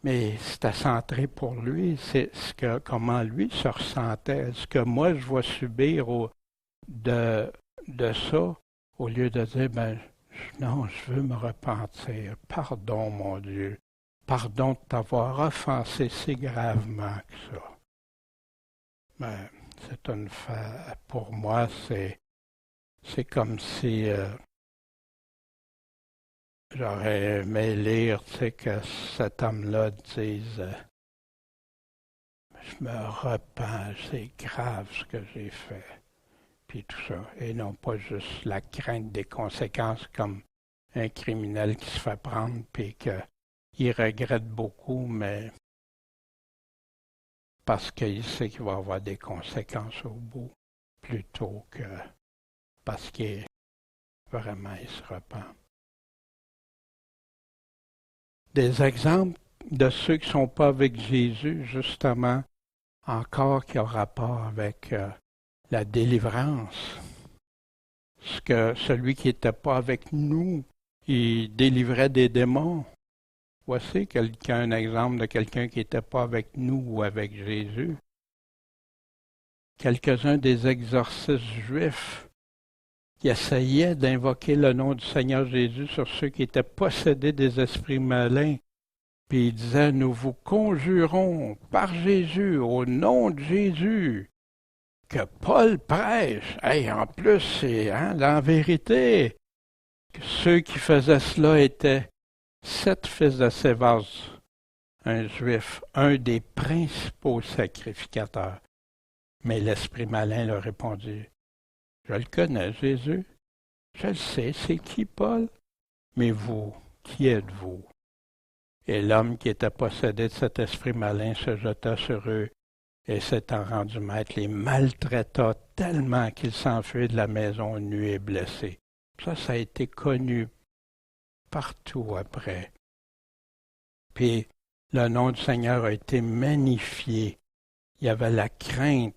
mais c'était centré pour lui. C'est comment lui se ressentait. Ce que moi je vais subir de ça, au lieu de dire, non, je veux me repentir. Pardon, mon Dieu. Pardon de t'avoir offensé si gravement que ça. Mais c'est une fait. Pour moi, c'est comme si j'aurais aimé lire, que cet homme-là dise je me repens, c'est grave ce que j'ai fait, puis tout ça. Et non pas juste la crainte des conséquences comme un criminel qui se fait prendre, puis qu'il regrette beaucoup, mais parce qu'il sait qu'il va avoir des conséquences au bout, plutôt que parce qu'il vraiment il se repent. Des exemples de ceux qui ne sont pas avec Jésus, justement, encore qui ont rapport avec la délivrance. Celui qui n'était pas avec nous, il délivrait des démons. Voici un exemple de quelqu'un qui n'était pas avec nous ou avec Jésus. Quelques-uns des exorcistes juifs qui essayaient d'invoquer le nom du Seigneur Jésus sur ceux qui étaient possédés des esprits malins. Puis il disait, nous vous conjurons par Jésus, au nom de Jésus, que Paul prêche. En plus, c'est la vérité. Que ceux qui faisaient cela étaient 7 fils de Sévas, un juif, un des principaux sacrificateurs. Mais l'esprit malin leur répondit, je le connais, Jésus. Je le sais, c'est qui, Paul? Mais vous, qui êtes-vous? Et l'homme qui était possédé de cet esprit malin se jeta sur eux et s'étant rendu maître, les maltraita tellement qu'ils s'enfuirent de la maison nus et blessés. Ça a été connu partout après. Puis le nom du Seigneur a été magnifié. Il y avait la crainte,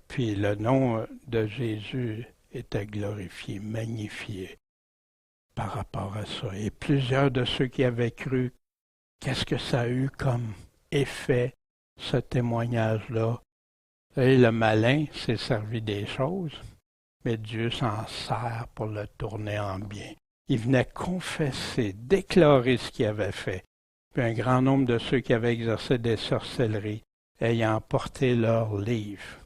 puis le nom de Jésus était glorifié, magnifié par rapport à ça. Et plusieurs de ceux qui avaient cru, qu'est-ce que ça a eu comme effet, ce témoignage-là? Et le malin s'est servi des choses, mais Dieu s'en sert pour le tourner en bien. Il venait confesser, déclarer ce qu'il avait fait. Puis un grand nombre de ceux qui avaient exercé des sorcelleries ayant emporté leurs livres.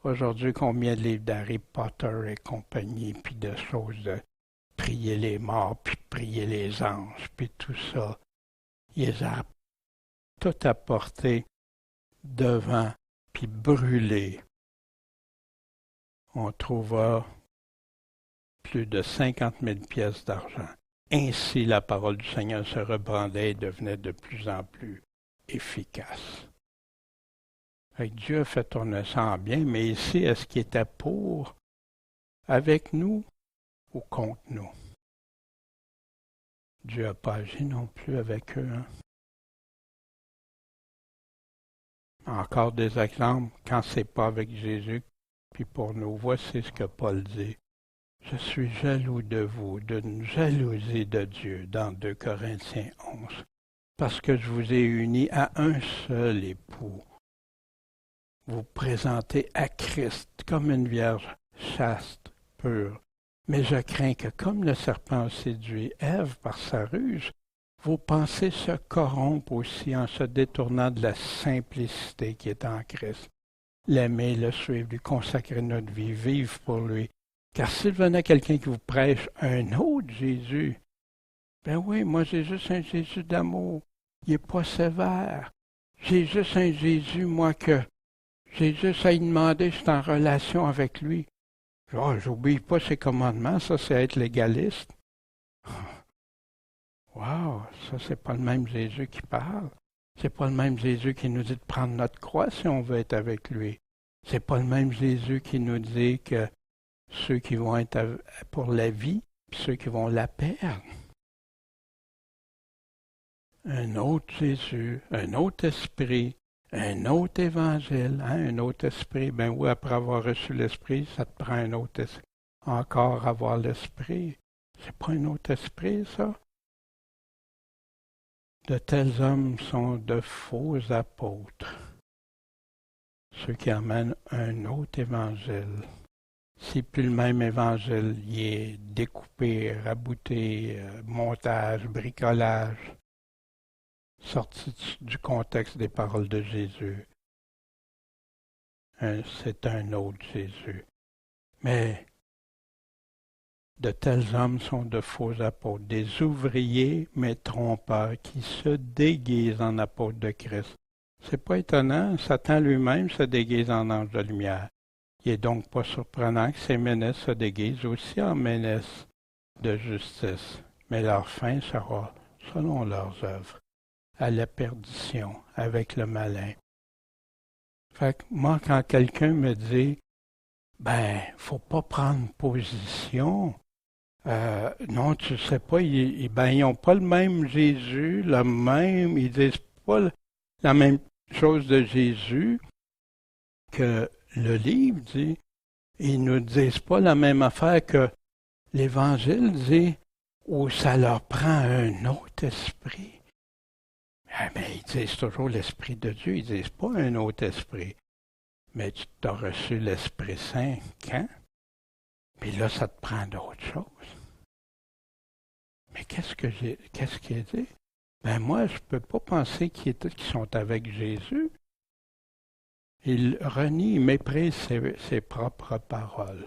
Aujourd'hui, combien de livres d'Harry Potter et compagnie, puis de choses de prier les morts, puis prier les anges, puis tout ça. Il les a tout apporté devant, puis brûlé. On trouva plus de 50 000 pièces d'argent. Ainsi, la parole du Seigneur se rebrandait et devenait de plus en plus efficace. Dieu a fait tourner ça en bien, mais ici, est-ce qu'il était pour, avec nous ou contre nous? Dieu n'a pas agi non plus avec eux. Hein? Encore des exemples, quand c'est pas avec Jésus, puis pour nous, voici ce que Paul dit. Je suis jaloux de vous, d'une jalousie de Dieu, dans 2 Corinthiens 11, parce que je vous ai unis à un seul époux. Vous présentez à Christ comme une vierge chaste, pure. Mais je crains que, comme le serpent a séduit Ève par sa ruse, vos pensées se corrompent aussi en se détournant de la simplicité qui est en Christ. L'aimer, le suivre, lui consacrer notre vie, vivre pour lui. Car s'il venait quelqu'un qui vous prêche un autre Jésus, ben oui, moi j'ai juste un Jésus d'amour. Il n'est pas sévère. J'ai juste un Jésus, moi, que j'ai juste à lui demander, je suis en relation avec lui. Oh, j'oublie pas ses commandements, ça c'est être légaliste. Wow, ça c'est pas le même Jésus qui parle. C'est pas le même Jésus qui nous dit de prendre notre croix si on veut être avec lui. C'est pas le même Jésus qui nous dit que ceux qui vont être pour la vie, puis ceux qui vont la perdre. Un autre Jésus, un autre esprit, un autre évangile, hein, un autre esprit. Ben oui, après avoir reçu l'esprit, ça te prend un autre esprit. Encore avoir l'esprit. C'est pas un autre esprit, ça? De tels hommes sont de faux apôtres. Ceux qui amènent un autre évangile. C'est plus le même évangile, il est découpé, rabouté, montage, bricolage, sorti du contexte des paroles de Jésus. C'est un autre Jésus. Mais de tels hommes sont de faux apôtres, des ouvriers mais trompeurs qui se déguisent en apôtres de Christ. C'est pas étonnant, Satan lui-même se déguise en ange de lumière. Il n'est donc pas surprenant que ces ministres se déguisent aussi en ministres de justice, mais leur fin sera, selon leurs œuvres, à la perdition avec le malin. Fait que moi, quand quelqu'un me dit, faut pas prendre position, non, tu sais pas, ils n'ont pas le même Jésus, ils disent pas la même chose de Jésus que le livre dit. Ils ne nous disent pas la même affaire que l'Évangile dit, où ça leur prend un autre esprit. Mais ils disent toujours l'Esprit de Dieu, ils disent pas un autre esprit. Mais tu t'as reçu l'Esprit Saint quand? Puis là, ça te prend d'autres choses. Mais qu'est-ce qu'il dit? Moi, je ne peux pas penser qu'ils sont avec Jésus. Il renie, il méprise ses propres paroles.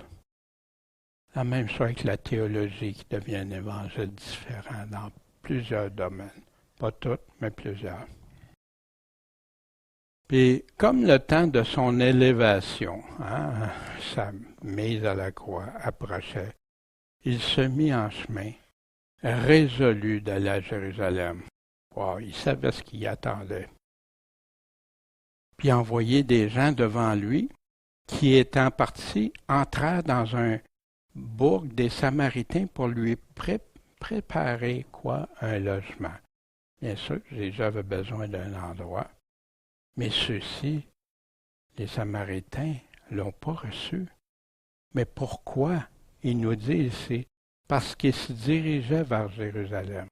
La même chose avec la théologie qui devient un évangile différent dans plusieurs domaines. Pas toutes, mais plusieurs. Puis, comme le temps de son élévation, sa mise à la croix approchait, il se mit en chemin, résolu d'aller à Jérusalem. Wow, il savait ce qui attendait. Puis envoyer des gens devant lui, qui étant partis, entrèrent dans un bourg des Samaritains pour lui préparer un logement. Bien sûr, Jésus avait besoin d'un endroit, mais ceux-ci, les Samaritains, ne l'ont pas reçu. Mais pourquoi? Il nous dit ici, parce qu'ils se dirigeaient vers Jérusalem.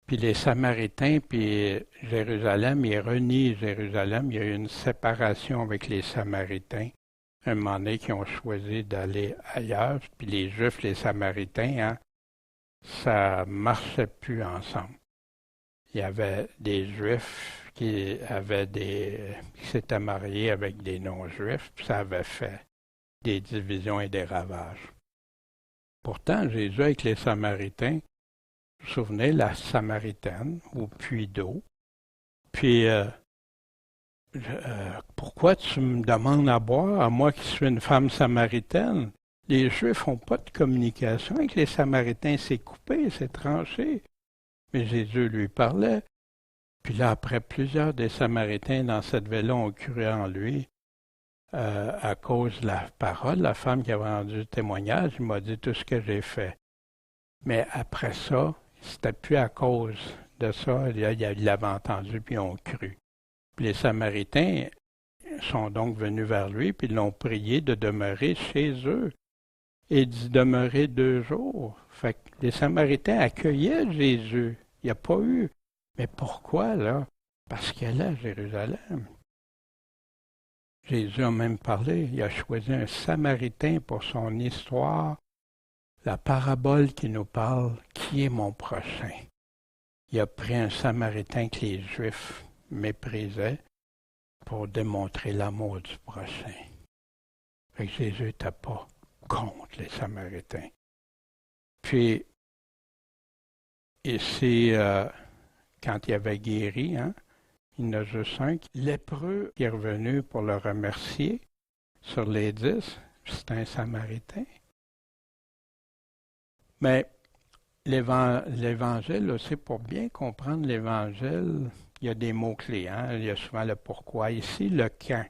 Puis les Samaritains, puis Jérusalem, ils renient Jérusalem. Il y a eu une séparation avec les Samaritains. un moment donné qui ont choisi d'aller ailleurs, puis les Juifs, les Samaritains, hein, ça marchait plus ensemble. Il y avait des Juifs qui s'étaient mariés avec des non-Juifs, puis ça avait fait des divisions et des ravages. Pourtant, Jésus avec les Samaritains, vous vous souvenez, la Samaritaine, au puits d'eau, puis pourquoi tu me demandes à boire, à moi qui suis une femme samaritaine? Les Juifs n'ont pas de communication avec les Samaritains, c'est coupé, c'est tranché. Mais Jésus lui parlait. Puis là, après, plusieurs des Samaritains dans cette ville-là ont cru en lui à cause de la parole. La femme qui avait rendu le témoignage, il m'a dit tout ce que j'ai fait. Mais après ça, c'était plus à cause de ça. Il l'avait entendu, puis ils ont cru. Puis les Samaritains sont donc venus vers lui, puis l'ont prié de demeurer chez eux et d'y demeurer 2 jours. Fait que les Samaritains accueillaient Jésus. Il n'y a pas eu. Mais pourquoi, là? Parce qu'elle est à Jérusalem. Jésus a même parlé, il a choisi un Samaritain pour son histoire, la parabole qui nous parle, qui est mon prochain. Il a pris un Samaritain que les Juifs méprisaient pour démontrer l'amour du prochain. Fait que Jésus n'était pas contre les Samaritains. Puis, ici, quand il avait guéri, hein, il y en a juste un lépreux qui est revenu pour le remercier sur les 10, c'est un Samaritain. Mais l'Évangile aussi, pour bien comprendre l'Évangile, il y a des mots-clés, hein? Il y a souvent le pourquoi. Ici, le quand.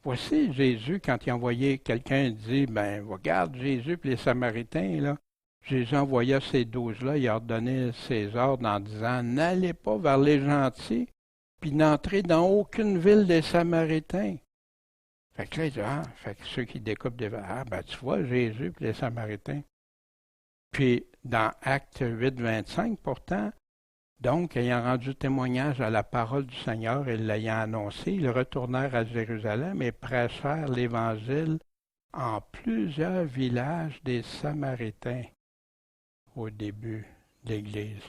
Voici Jésus, quand il envoyait quelqu'un, il dit, ben, regarde Jésus et les Samaritains, là. Jésus envoya ces 12-là, il a ordonné ses ordres en disant, n'allez pas vers les gentils, puis n'entrez dans aucune ville des Samaritains. Fait que là, il dit, fait que ceux qui découpent des... ben tu vois, Jésus et les Samaritains. Puis, dans Acte 8, 25, pourtant, donc, ayant rendu témoignage à la parole du Seigneur et l'ayant annoncé, ils retournèrent à Jérusalem et prêchèrent l'Évangile en plusieurs villages des Samaritains au début de l'Église.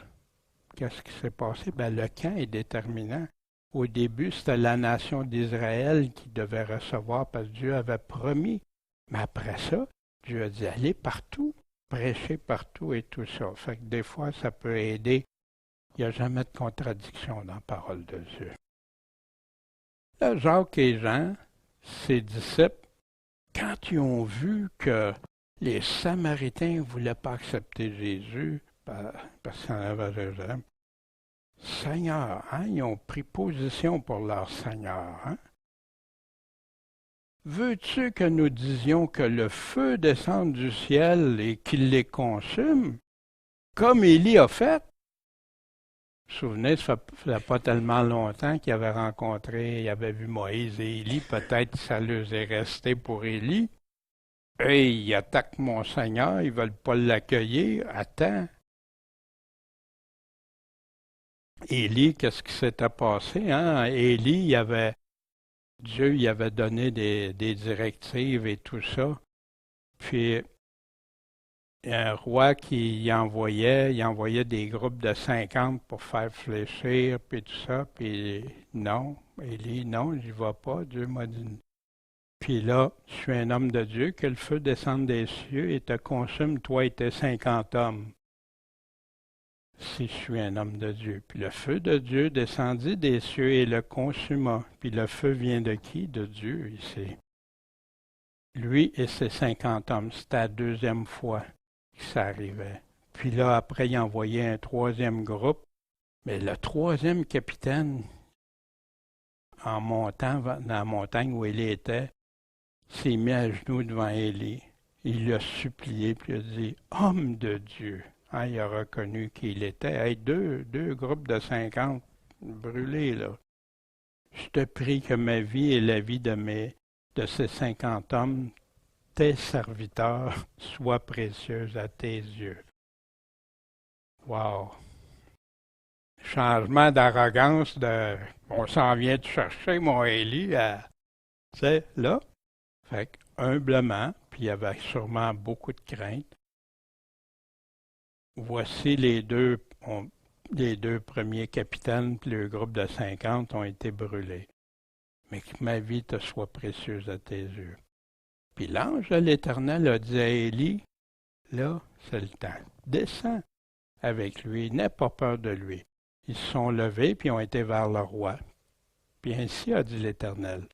Qu'est-ce qui s'est passé? Ben, le camp est déterminant. Au début, c'était la nation d'Israël qui devait recevoir parce que Dieu avait promis. Mais après ça, Dieu a dit, allez partout, prêchez partout et tout ça. Fait que des fois, ça peut aider. Il n'y a jamais de contradiction dans la parole de Dieu. Là, Jacques et Jean, ses disciples, quand ils ont vu que les Samaritains ne voulaient pas accepter Jésus, parce qu'il y en avait à Jérusalem, Seigneur, hein, ils ont pris position pour leur Seigneur. Hein? Veux-tu que nous disions que le feu descende du ciel et qu'il les consume, comme Élie a fait? Vous vous souvenez, ça ne fait pas tellement longtemps qu'il avait rencontré, il avait vu Moïse et Élie, peut-être que ça leur est resté pour Élie. Hey, ils attaquent mon Seigneur, ils ne veulent pas l'accueillir. Attends. Élie, qu'est-ce qui s'était passé? Hein? Élie, Dieu il avait donné des directives et tout ça. Puis, un roi qui il envoyait des groupes de 50 pour faire fléchir, puis tout ça. Puis, non, Élie, non, j'y vais pas. Dieu m'a dit. Puis là, je suis un homme de Dieu, que le feu descende des cieux et te consume, toi et tes 50 hommes. Si je suis un homme de Dieu. Puis le feu de Dieu descendit des cieux et le consuma. Puis le feu vient de qui? De Dieu ici. Lui et ses 50 hommes, c'était la 2e fois que ça arrivait. Puis là, après, il envoyait un 3e groupe. Mais le 3e capitaine, en montant dans la montagne où Élie était, s'est mis à genoux devant Élie. Il l'a supplié, puis il a dit, « Homme de Dieu! » Hein, il a reconnu qui il était. Hey, deux groupes de 50 brûlés, là. Je te prie que ma vie et la vie de ces 50 hommes, tes serviteurs, soient précieuses à tes yeux. Wow! Changement d'arrogance on s'en vient te chercher, mon Élie, tu sais, là. Fait humblement, puis il y avait sûrement beaucoup de crainte. Voici les deux premiers capitaines, puis le groupe de 50 ont été brûlés. Mais que ma vie te soit précieuse à tes yeux. Puis l'ange de l'Éternel a dit à Élie, là, c'est le temps. Descends avec lui, n'aie pas peur de lui. Ils se sont levés, puis ont été vers le roi. Puis ainsi a dit l'Éternel,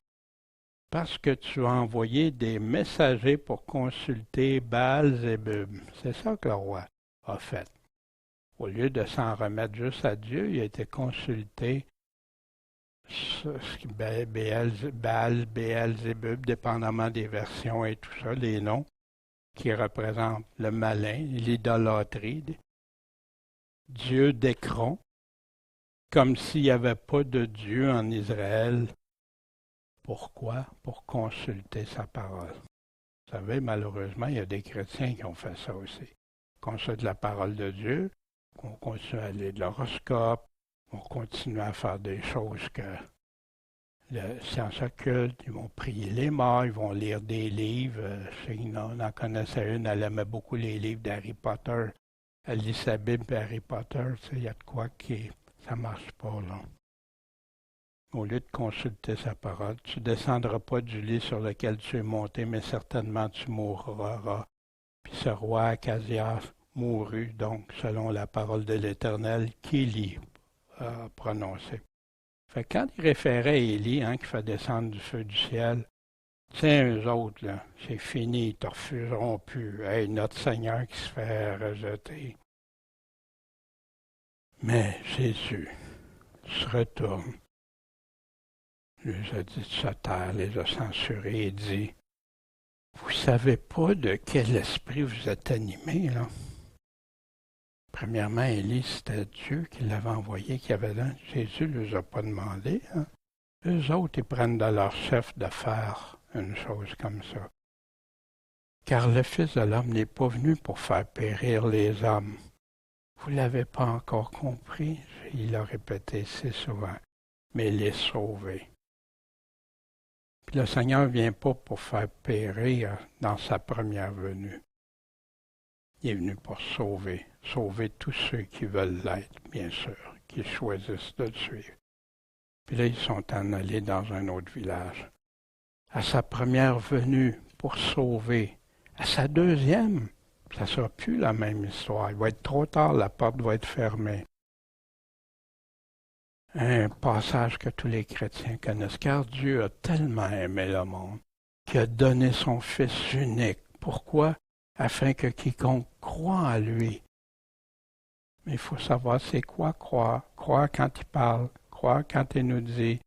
parce que tu as envoyé des messagers pour consulter Baal-Zébub. C'est ça que le roi a fait. Au lieu de s'en remettre juste à Dieu, il a été consulté Baal-Zébub, dépendamment des versions et tout ça, les noms qui représentent le malin, l'idolâtrie, Dieu d'Écron, comme s'il n'y avait pas de Dieu en Israël. Pourquoi? Pour consulter sa parole. Vous savez, malheureusement, il y a des chrétiens qui ont fait ça aussi. Consultent la parole de Dieu, on continue à aller de l'horoscope, on continue à faire des choses que les sciences occultes, ils vont prier les morts, ils vont lire des livres. On en connaissait une, elle aimait beaucoup les livres d'Harry Potter. Elle lit sa Bible et Harry Potter, il y a de quoi qui ça marche pas, là. Au lieu de consulter sa parole, tu ne descendras pas du lit sur lequel tu es monté, mais certainement tu mourras. Puis ce roi Akasias mourut, donc, selon la parole de l'Éternel qu'Élie a prononcée. Fait que quand il référait à Élie, qui fait descendre du feu du ciel, tiens, eux autres, là, c'est fini, ils te refuseront plus. Hey, notre Seigneur qui se fait rejeter. Mais Jésus se retourne, les a dit de se taire, les a censurés et dit, vous savez pas de quel esprit vous êtes animés, là? Premièrement, Élie, c'était Dieu qui l'avait envoyé, qui avait là. Jésus ne les a pas demandé. Eux autres, ils prennent de leur chef de faire une chose comme ça. Car le Fils de l'homme n'est pas venu pour faire périr les hommes. Vous ne l'avez pas encore compris, il l'a répété si souvent, mais les sauver. Puis le Seigneur ne vient pas pour faire périr dans sa première venue. Il est venu pour sauver tous ceux qui veulent l'être, bien sûr, qui choisissent de le suivre. Puis là, ils sont en allés dans un autre village. À sa première venue, pour sauver. À sa deuxième, ça ne sera plus la même histoire. Il va être trop tard, la porte va être fermée. Un passage que tous les chrétiens connaissent, car Dieu a tellement aimé le monde qu'il a donné son Fils unique. Pourquoi? Afin que quiconque croit en lui. Mais il faut savoir c'est quoi croire. Croire quand il parle, croire quand il nous dit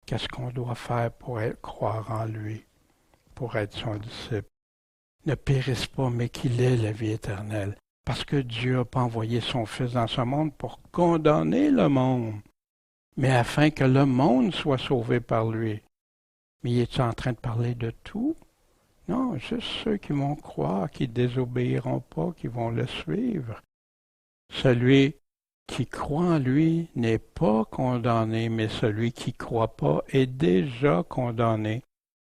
qu'est-ce qu'on doit faire pour croire en lui, pour être son disciple. Ne périsse pas, mais qu'il ait la vie éternelle. Parce que Dieu n'a pas envoyé son Fils dans ce monde pour condamner le monde, mais afin que le monde soit sauvé par lui. Mais il est en train de parler de tout? Non, juste ceux qui vont croire, qui ne désobéiront pas, qui vont le suivre. Celui qui croit en lui n'est pas condamné, mais celui qui ne croit pas est déjà condamné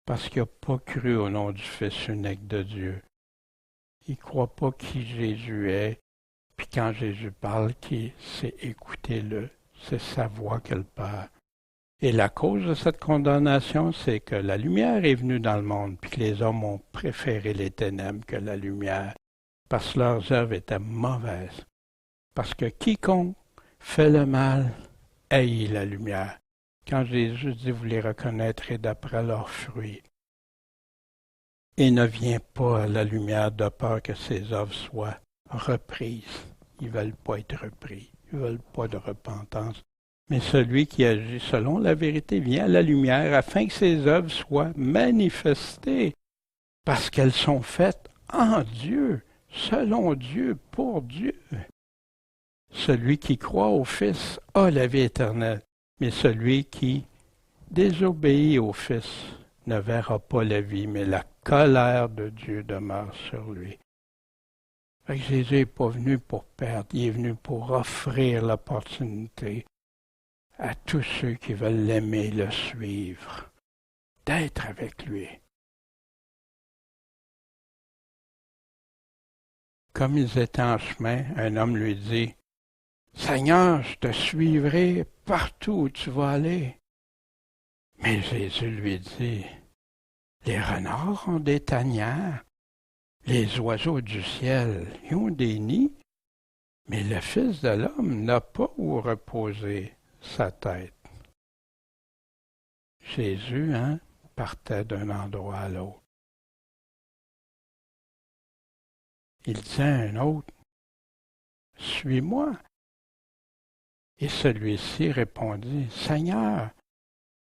parce qu'il n'a pas cru au nom du Fils unique de Dieu. Il ne croit pas qui Jésus est, puis quand Jésus parle, c'est écouter-le, c'est sa voix qu'elle parle. Et la cause de cette condamnation, c'est que la lumière est venue dans le monde, puis que les hommes ont préféré les ténèbres que la lumière, parce que leurs œuvres étaient mauvaises. Parce que quiconque fait le mal haït la lumière. Quand Jésus dit, vous les reconnaîtrez d'après leurs fruits. Et ne vient pas à la lumière de peur que ses œuvres soient reprises. Ils ne veulent pas être repris. Ils ne veulent pas de repentance. Mais celui qui agit selon la vérité vient à la lumière afin que ses œuvres soient manifestées, parce qu'elles sont faites en Dieu, selon Dieu, pour Dieu. Celui qui croit au Fils a la vie éternelle, mais celui qui désobéit au Fils ne verra pas la vie, mais la colère de Dieu demeure sur lui. Fait que Jésus n'est pas venu pour perdre, il est venu pour offrir l'opportunité à tous ceux qui veulent l'aimer, le suivre, d'être avec lui. comme ils étaient en chemin, un homme lui dit, « Seigneur, je te suivrai partout où tu vas aller. » Mais Jésus lui dit, « Les renards ont des tanières, les oiseaux du ciel y ont des nids, mais le Fils de l'homme n'a pas où reposer sa tête. » Jésus, partait d'un endroit à l'autre. Il dit à un autre, « Suis-moi. » Et celui-ci répondit, « Seigneur,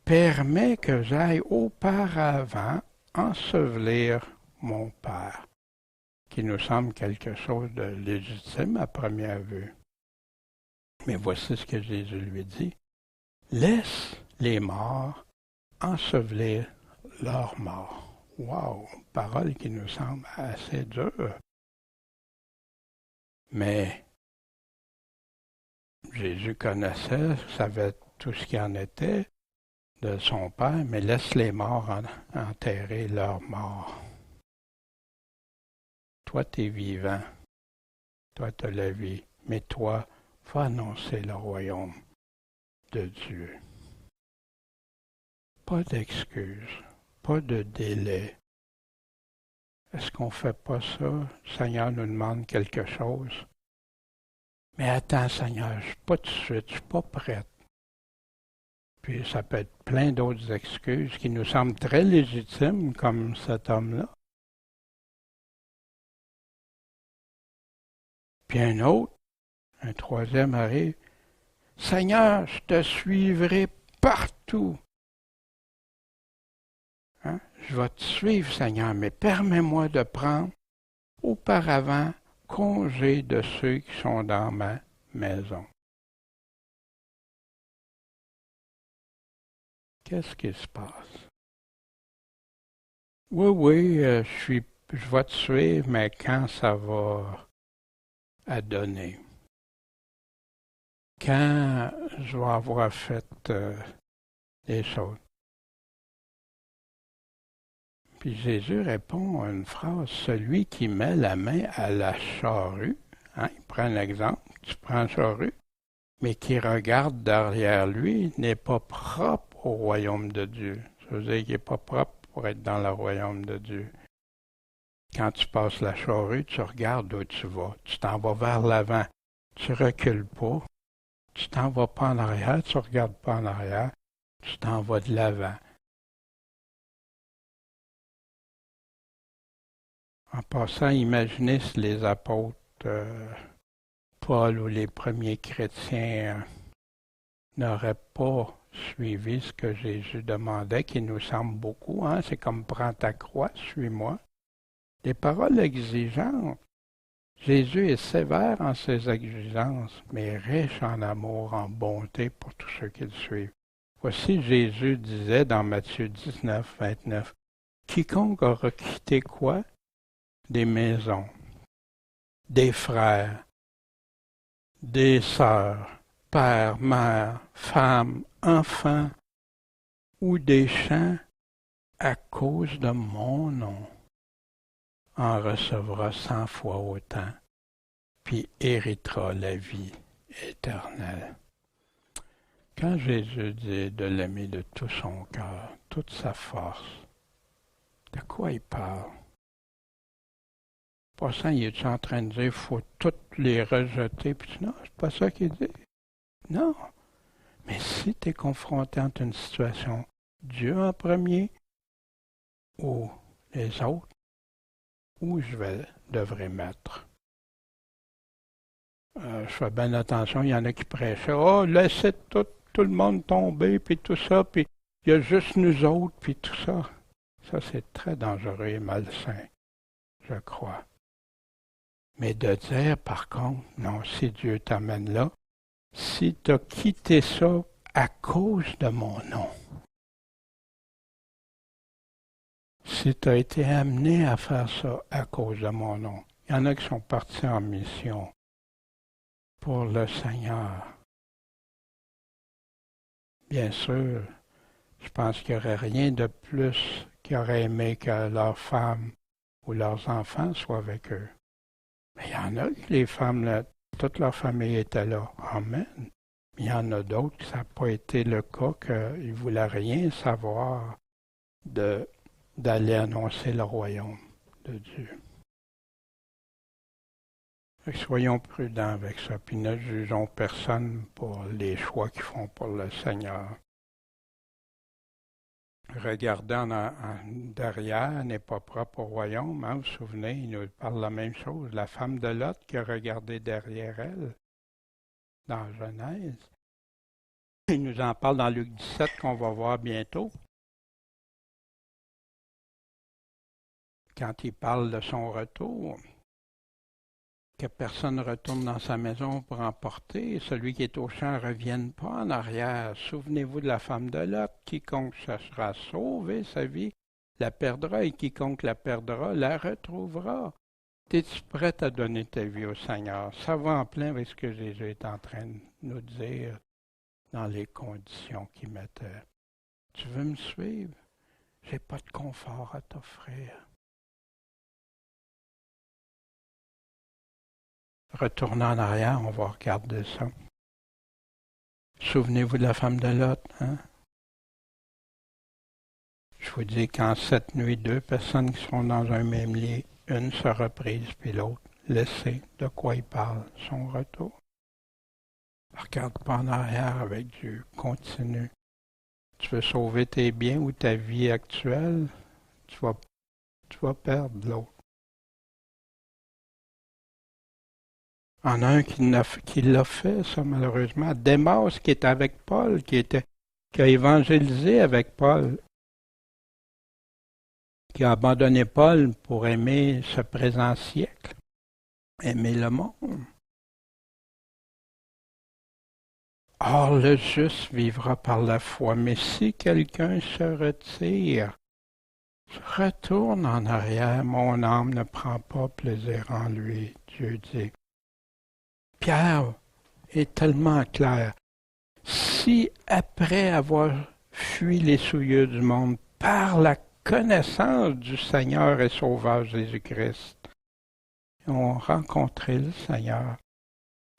permets que j'aille auparavant ensevelir mon Père. » Qui nous semble quelque chose de légitime à première vue. Mais voici ce que Jésus lui dit. « Laisse les morts ensevelir leurs morts. » Wow, parole qui nous semble assez dure. Mais Jésus connaissait, savait tout ce qu'il en était de son Père, mais laisse les morts enterrer leurs morts. Toi, tu es vivant. Toi, tu as la vie. Mais toi, va annoncer le royaume de Dieu. Pas d'excuses, pas de délai. Est-ce qu'on ne fait pas ça? Le Seigneur nous demande quelque chose. Mais attends, Seigneur, je ne suis pas tout de suite, je ne suis pas prête. Puis ça peut être plein d'autres excuses qui nous semblent très légitimes, comme cet homme-là. Puis un autre, un troisième arrive. « Seigneur, je te suivrai partout. » Je vais te suivre, Seigneur, mais permets-moi de prendre auparavant congé de ceux qui sont dans ma maison. Qu'est-ce qui se passe? Oui, je vais te suivre, mais quand ça va à donner? Quand je vais avoir fait les choses? Puis Jésus répond à une phrase, celui qui met la main à la charrue, il prend un exemple, tu prends la charrue, mais qui regarde derrière lui n'est pas propre au royaume de Dieu. Ça veut dire qu'il n'est pas propre pour être dans le royaume de Dieu. Quand tu passes la charrue, tu regardes où tu vas. Tu t'en vas vers l'avant. Tu recules pas. Tu t'en vas pas en arrière, tu regardes pas en arrière. Tu t'en vas de l'avant. En passant, imaginez si les apôtres, Paul ou les premiers chrétiens n'auraient pas suivi ce que Jésus demandait, qui nous semble beaucoup. C'est comme « prends ta croix, suis-moi ». Des paroles exigeantes. Jésus est sévère en ses exigences, mais riche en amour, en bonté pour tous ceux qui le suivent. Voici Jésus disait dans Matthieu 19, 29, « Quiconque aura quitté quoi? Des maisons, des frères, des sœurs, père, mère, femme, enfants, ou des champs, à cause de mon nom, en recevra 100 fois autant, puis héritera la vie éternelle. » Quand Jésus dit de l'aimer de tout son cœur, toute sa force, de quoi il parle? Passant, il est en train de dire qu'il faut toutes les rejeter? Puis non, c'est pas ça qu'il dit. Non. Mais si tu es confronté à une situation, Dieu en premier, ou les autres, où devrais mettre? Je fais bien attention, il y en a qui prêchaient. Oh, laissez tout le monde tomber, puis tout ça, puis il y a juste nous autres, puis tout ça. Ça, c'est très dangereux et malsain, je crois. Mais de dire, par contre, non, si Dieu t'amène là, si tu as quitté ça à cause de mon nom, si tu as été amené à faire ça à cause de mon nom, il y en a qui sont partis en mission pour le Seigneur. Bien sûr, je pense qu'il n'y aurait rien de plus qu'ils auraient aimé que leurs femmes ou leurs enfants soient avec eux. Mais il y en a que les femmes, là, toute leur famille était là. Amen. Il y en a d'autres que ça n'a pas été le cas, qu'ils ne voulaient rien savoir d'aller annoncer le royaume de Dieu. Soyons prudents avec ça, puis ne jugeons personne pour les choix qu'ils font pour le Seigneur. Regardant derrière n'est pas propre au royaume, hein, vous vous souvenez, il nous parle la même chose. La femme de Lot qui a regardé derrière elle, dans Genèse. Il nous en parle dans Luc 17 qu'on va voir bientôt. Quand il parle de son retour, que personne ne retourne dans sa maison pour emporter, celui qui est au champ ne revienne pas en arrière. Souvenez-vous de la femme de Lot, quiconque sera sauvé, sa vie la perdra, et quiconque la perdra, la retrouvera. Es-tu prête à donner ta vie au Seigneur? Ça va en plein avec ce que Jésus est en train de nous dire dans les conditions qu'il mettait. Tu veux me suivre? J'ai pas de confort à t'offrir. Retournons en arrière, on va regarder ça. Souvenez-vous de la femme de Lot, hein? Je vous dis qu'en 7 nuits, 2 personnes qui sont dans un même lit, une sera prise, puis l'autre laissée. De quoi il parle? Son retour. Regarde pas en arrière avec Dieu. Continue. Tu veux sauver tes biens ou ta vie actuelle? Tu vas perdre l'autre. En a un qui l'a fait, ça, malheureusement. Démas, qui était avec Paul, qui a évangélisé avec Paul, qui a abandonné Paul pour aimer ce présent siècle, aimer le monde. Or, le juste vivra par la foi, mais si quelqu'un se retire, retourne en arrière, mon âme ne prend pas plaisir en lui, Dieu dit. Pierre est tellement clair. Si après avoir fui les souillures du monde par la connaissance du Seigneur et Sauveur Jésus-Christ, ils ont rencontré le Seigneur,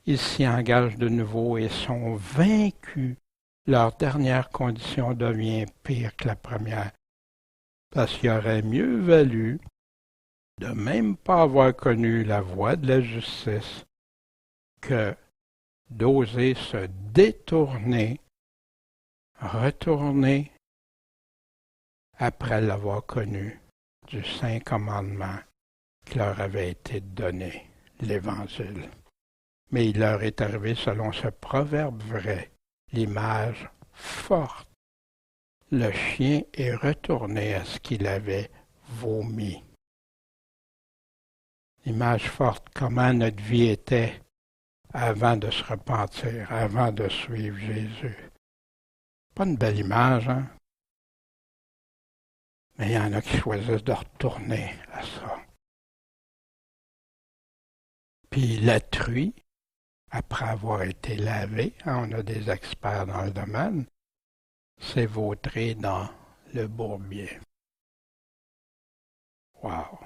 ils s'y engagent de nouveau et sont vaincus, leur dernière condition devient pire que la première. Parce qu'il aurait mieux valu de même pas avoir connu la voie de la justice que d'oser se détourner, retourner après l'avoir connu du Saint Commandement qui leur avait été donné, l'Évangile. Mais il leur est arrivé selon ce proverbe vrai, l'image forte. Le chien est retourné à ce qu'il avait vomi. L'image forte, comment notre vie était avant de se repentir, avant de suivre Jésus. Pas une belle image, hein? Mais il y en a qui choisissent de retourner à ça. Puis la truie, après avoir été lavé, hein, on a des experts dans le domaine, s'est vautré dans le bourbier. Wow!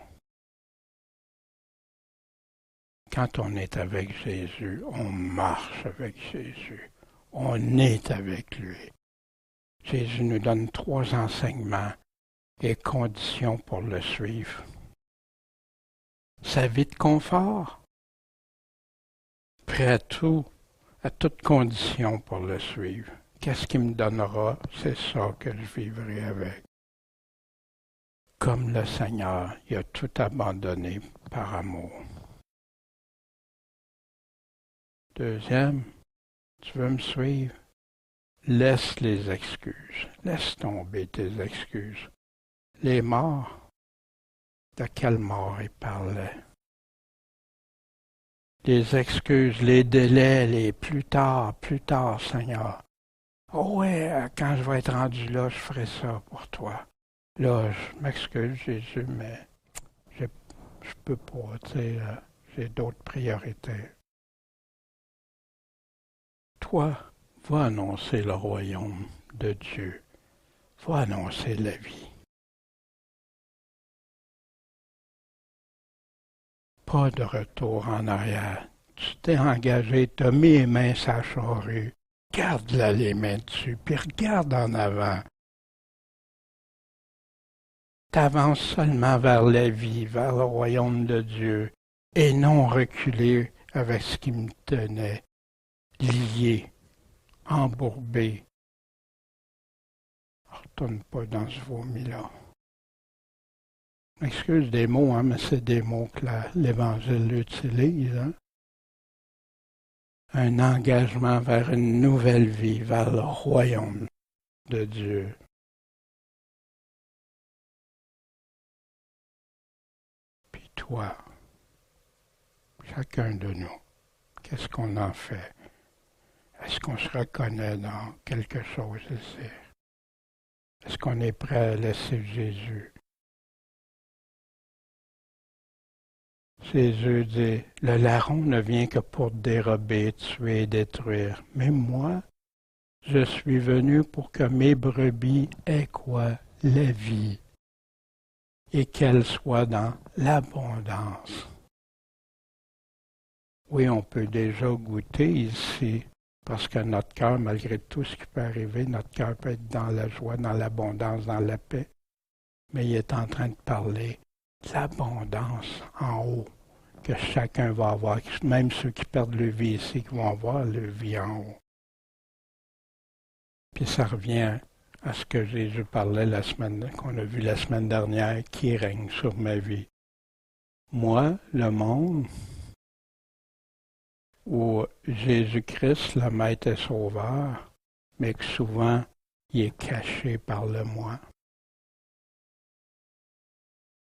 Quand on est avec Jésus, on marche avec Jésus. On est avec lui. Jésus nous donne 3 enseignements et conditions pour le suivre. Sa vie de confort, prêt à tout, à toute condition pour le suivre. Qu'est-ce qu'il me donnera? C'est ça que je vivrai avec. Comme le Seigneur, il a tout abandonné par amour. Deuxième, tu veux me suivre? Laisse les excuses. Laisse tomber tes excuses. Les morts, de quelle mort il parlait? Les excuses, les délais, les plus tard, Seigneur. Oh ouais, quand je vais être rendu là, je ferai ça pour toi. Là, je m'excuse, Jésus, mais je peux pas, tu sais, j'ai d'autres priorités. Toi, va annoncer le royaume de Dieu. Va annoncer la vie. pas de retour en arrière. Tu t'es engagé, tu as mis les mains sur la charrue. Garde-la les mains dessus, puis regarde en avant. T'avances seulement vers la vie, vers le royaume de Dieu, et non reculer avec ce qui me tenait, lié, embourbé. Retourne pas dans ce vomi-là. Excuse des mots, hein, mais c'est des mots que l'Évangile utilise. Hein? Un engagement vers une nouvelle vie, vers le royaume de Dieu. Puis toi, chacun de nous, qu'est-ce qu'on en fait? Est-ce qu'on se reconnaît dans quelque chose ici? Est-ce qu'on est prêt à laisser Jésus? Jésus dit, le larron ne vient que pour dérober, tuer et détruire. Mais moi, je suis venu pour que mes brebis aient quoi? La vie. Et qu'elle soit dans l'abondance. Oui, on peut déjà goûter ici, parce que notre cœur, malgré tout ce qui peut arriver, notre cœur peut être dans la joie, dans l'abondance, dans la paix. Mais il est en train de parler de l'abondance en haut, que chacun va avoir, même ceux qui perdent leur vie ici, qui vont avoir leur vie en haut. Puis ça revient à ce que Jésus parlait qu'on a vu la semaine dernière, qui règne sur ma vie. Moi, le monde, où Jésus-Christ, le Maître et Sauveur, mais que souvent, il est caché par le moi.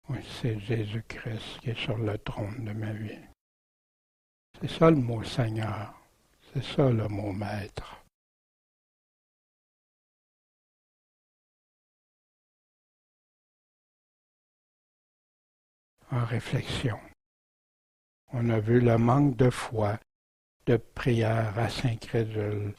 Oui, c'est Jésus-Christ qui est sur le trône de ma vie. C'est ça le mot Seigneur. C'est ça le mot Maître. En réflexion. On a vu le manque de foi, de prière assez incrédule,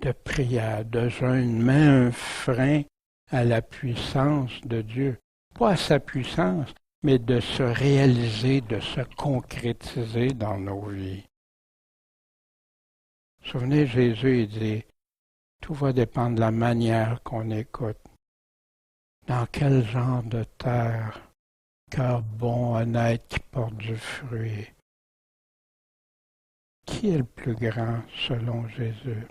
de prière, de jeûne, met un frein à la puissance de Dieu. Pas à sa puissance, mais de se réaliser, de se concrétiser dans nos vies. Souvenez, Jésus, il dit, tout va dépendre de la manière qu'on écoute. Dans quel genre de terre, cœur bon, honnête, qui porte du fruit. Qui est le plus grand selon Jésus?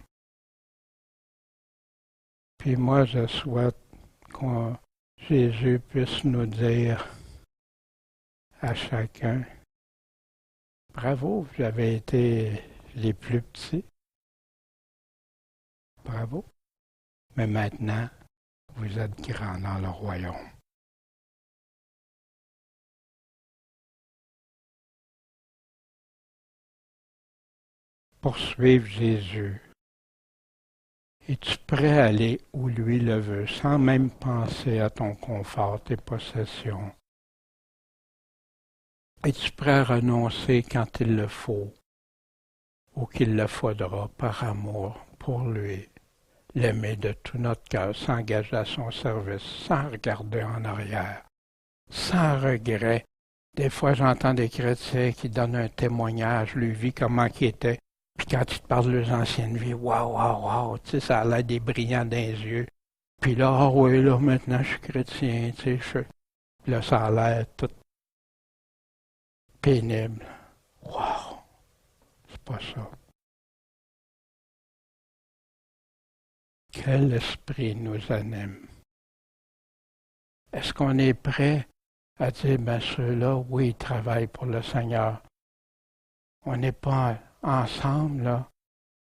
Puis moi, je souhaite que Jésus puisse nous dire à chacun, bravo, vous avez été les plus petits. Bravo. Mais maintenant, vous êtes grands dans le royaume. Poursuivre Jésus. Es-tu prêt à aller où lui le veut, sans même penser à ton confort, tes possessions? Es-tu prêt à renoncer quand il le faut, ou qu'il le faudra par amour pour lui, l'aimer de tout notre cœur, s'engager à son service, sans regarder en arrière, sans regret? Des fois, j'entends des chrétiens qui donnent un témoignage, lui vit comment il était. Puis quand tu te parles de leurs anciennes vies, waouh, waouh, waouh, tu sais, ça a l'air des brillants dans les yeux. Puis là, ah oui, là, maintenant, je suis chrétien, tu sais, là, ça a l'air tout pénible. Waouh, c'est pas ça. Quel esprit nous anime? Est-ce qu'on est prêt à dire, ben ceux-là, oui, ils travaillent pour le Seigneur. On n'est pas ensemble, là,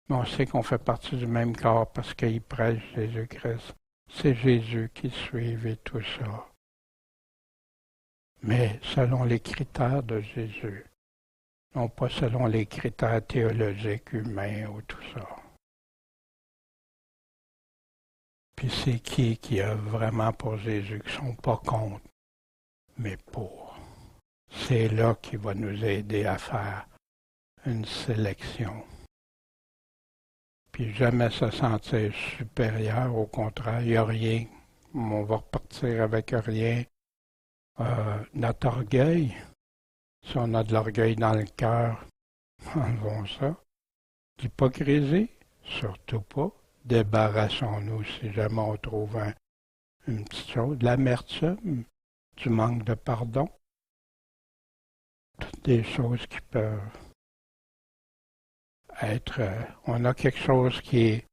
mais on sait qu'on fait partie du même corps parce qu'il prêche Jésus-Christ. C'est Jésus qui suit et tout ça. Mais selon les critères de Jésus, non pas selon les critères théologiques humains ou tout ça. Puis c'est qui œuvre vraiment pour Jésus, qui ne sont pas contre, mais pour. C'est là qu'il va nous aider à faire une sélection. Puis jamais se sentir supérieur, au contraire, il n'y a rien. On va repartir avec rien. Notre orgueil, Si on a de l'orgueil dans le cœur, enlevons ça. L'hypocrisie, surtout pas. Débarrassons-nous si jamais on trouve une petite chose. De l'amertume, du manque de pardon. Toutes des choses qui peuvent être... on a quelque chose qui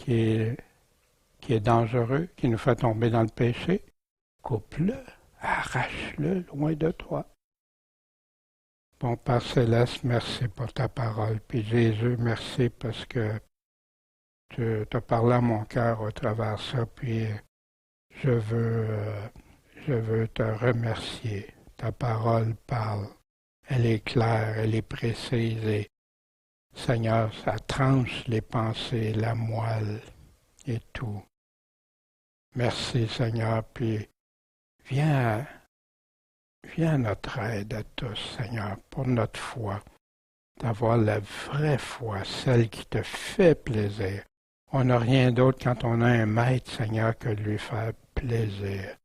est dangereux, qui nous fait tomber dans le péché. Coupe-le, arrache-le loin de toi. Bon Père Céleste, merci pour ta parole. Puis Jésus, merci parce que tu as parlé à mon cœur au travers de ça. Puis je veux te remercier. Ta parole parle. Elle est claire, elle est précise. Et Seigneur, ça tranche les pensées, la moelle et tout. Merci Seigneur. Puis viens à notre aide à tous, Seigneur, pour notre foi, d'avoir la vraie foi, celle qui te fait plaisir. On n'a rien d'autre quand on a un maître, Seigneur, que de lui faire plaisir.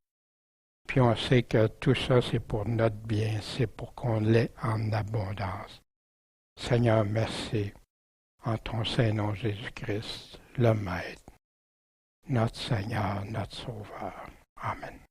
Puis on sait que tout ça, c'est pour notre bien, c'est pour qu'on l'ait en abondance. Seigneur, merci, en ton Saint-Nom Jésus-Christ, le Maître, notre Seigneur, notre Sauveur. Amen.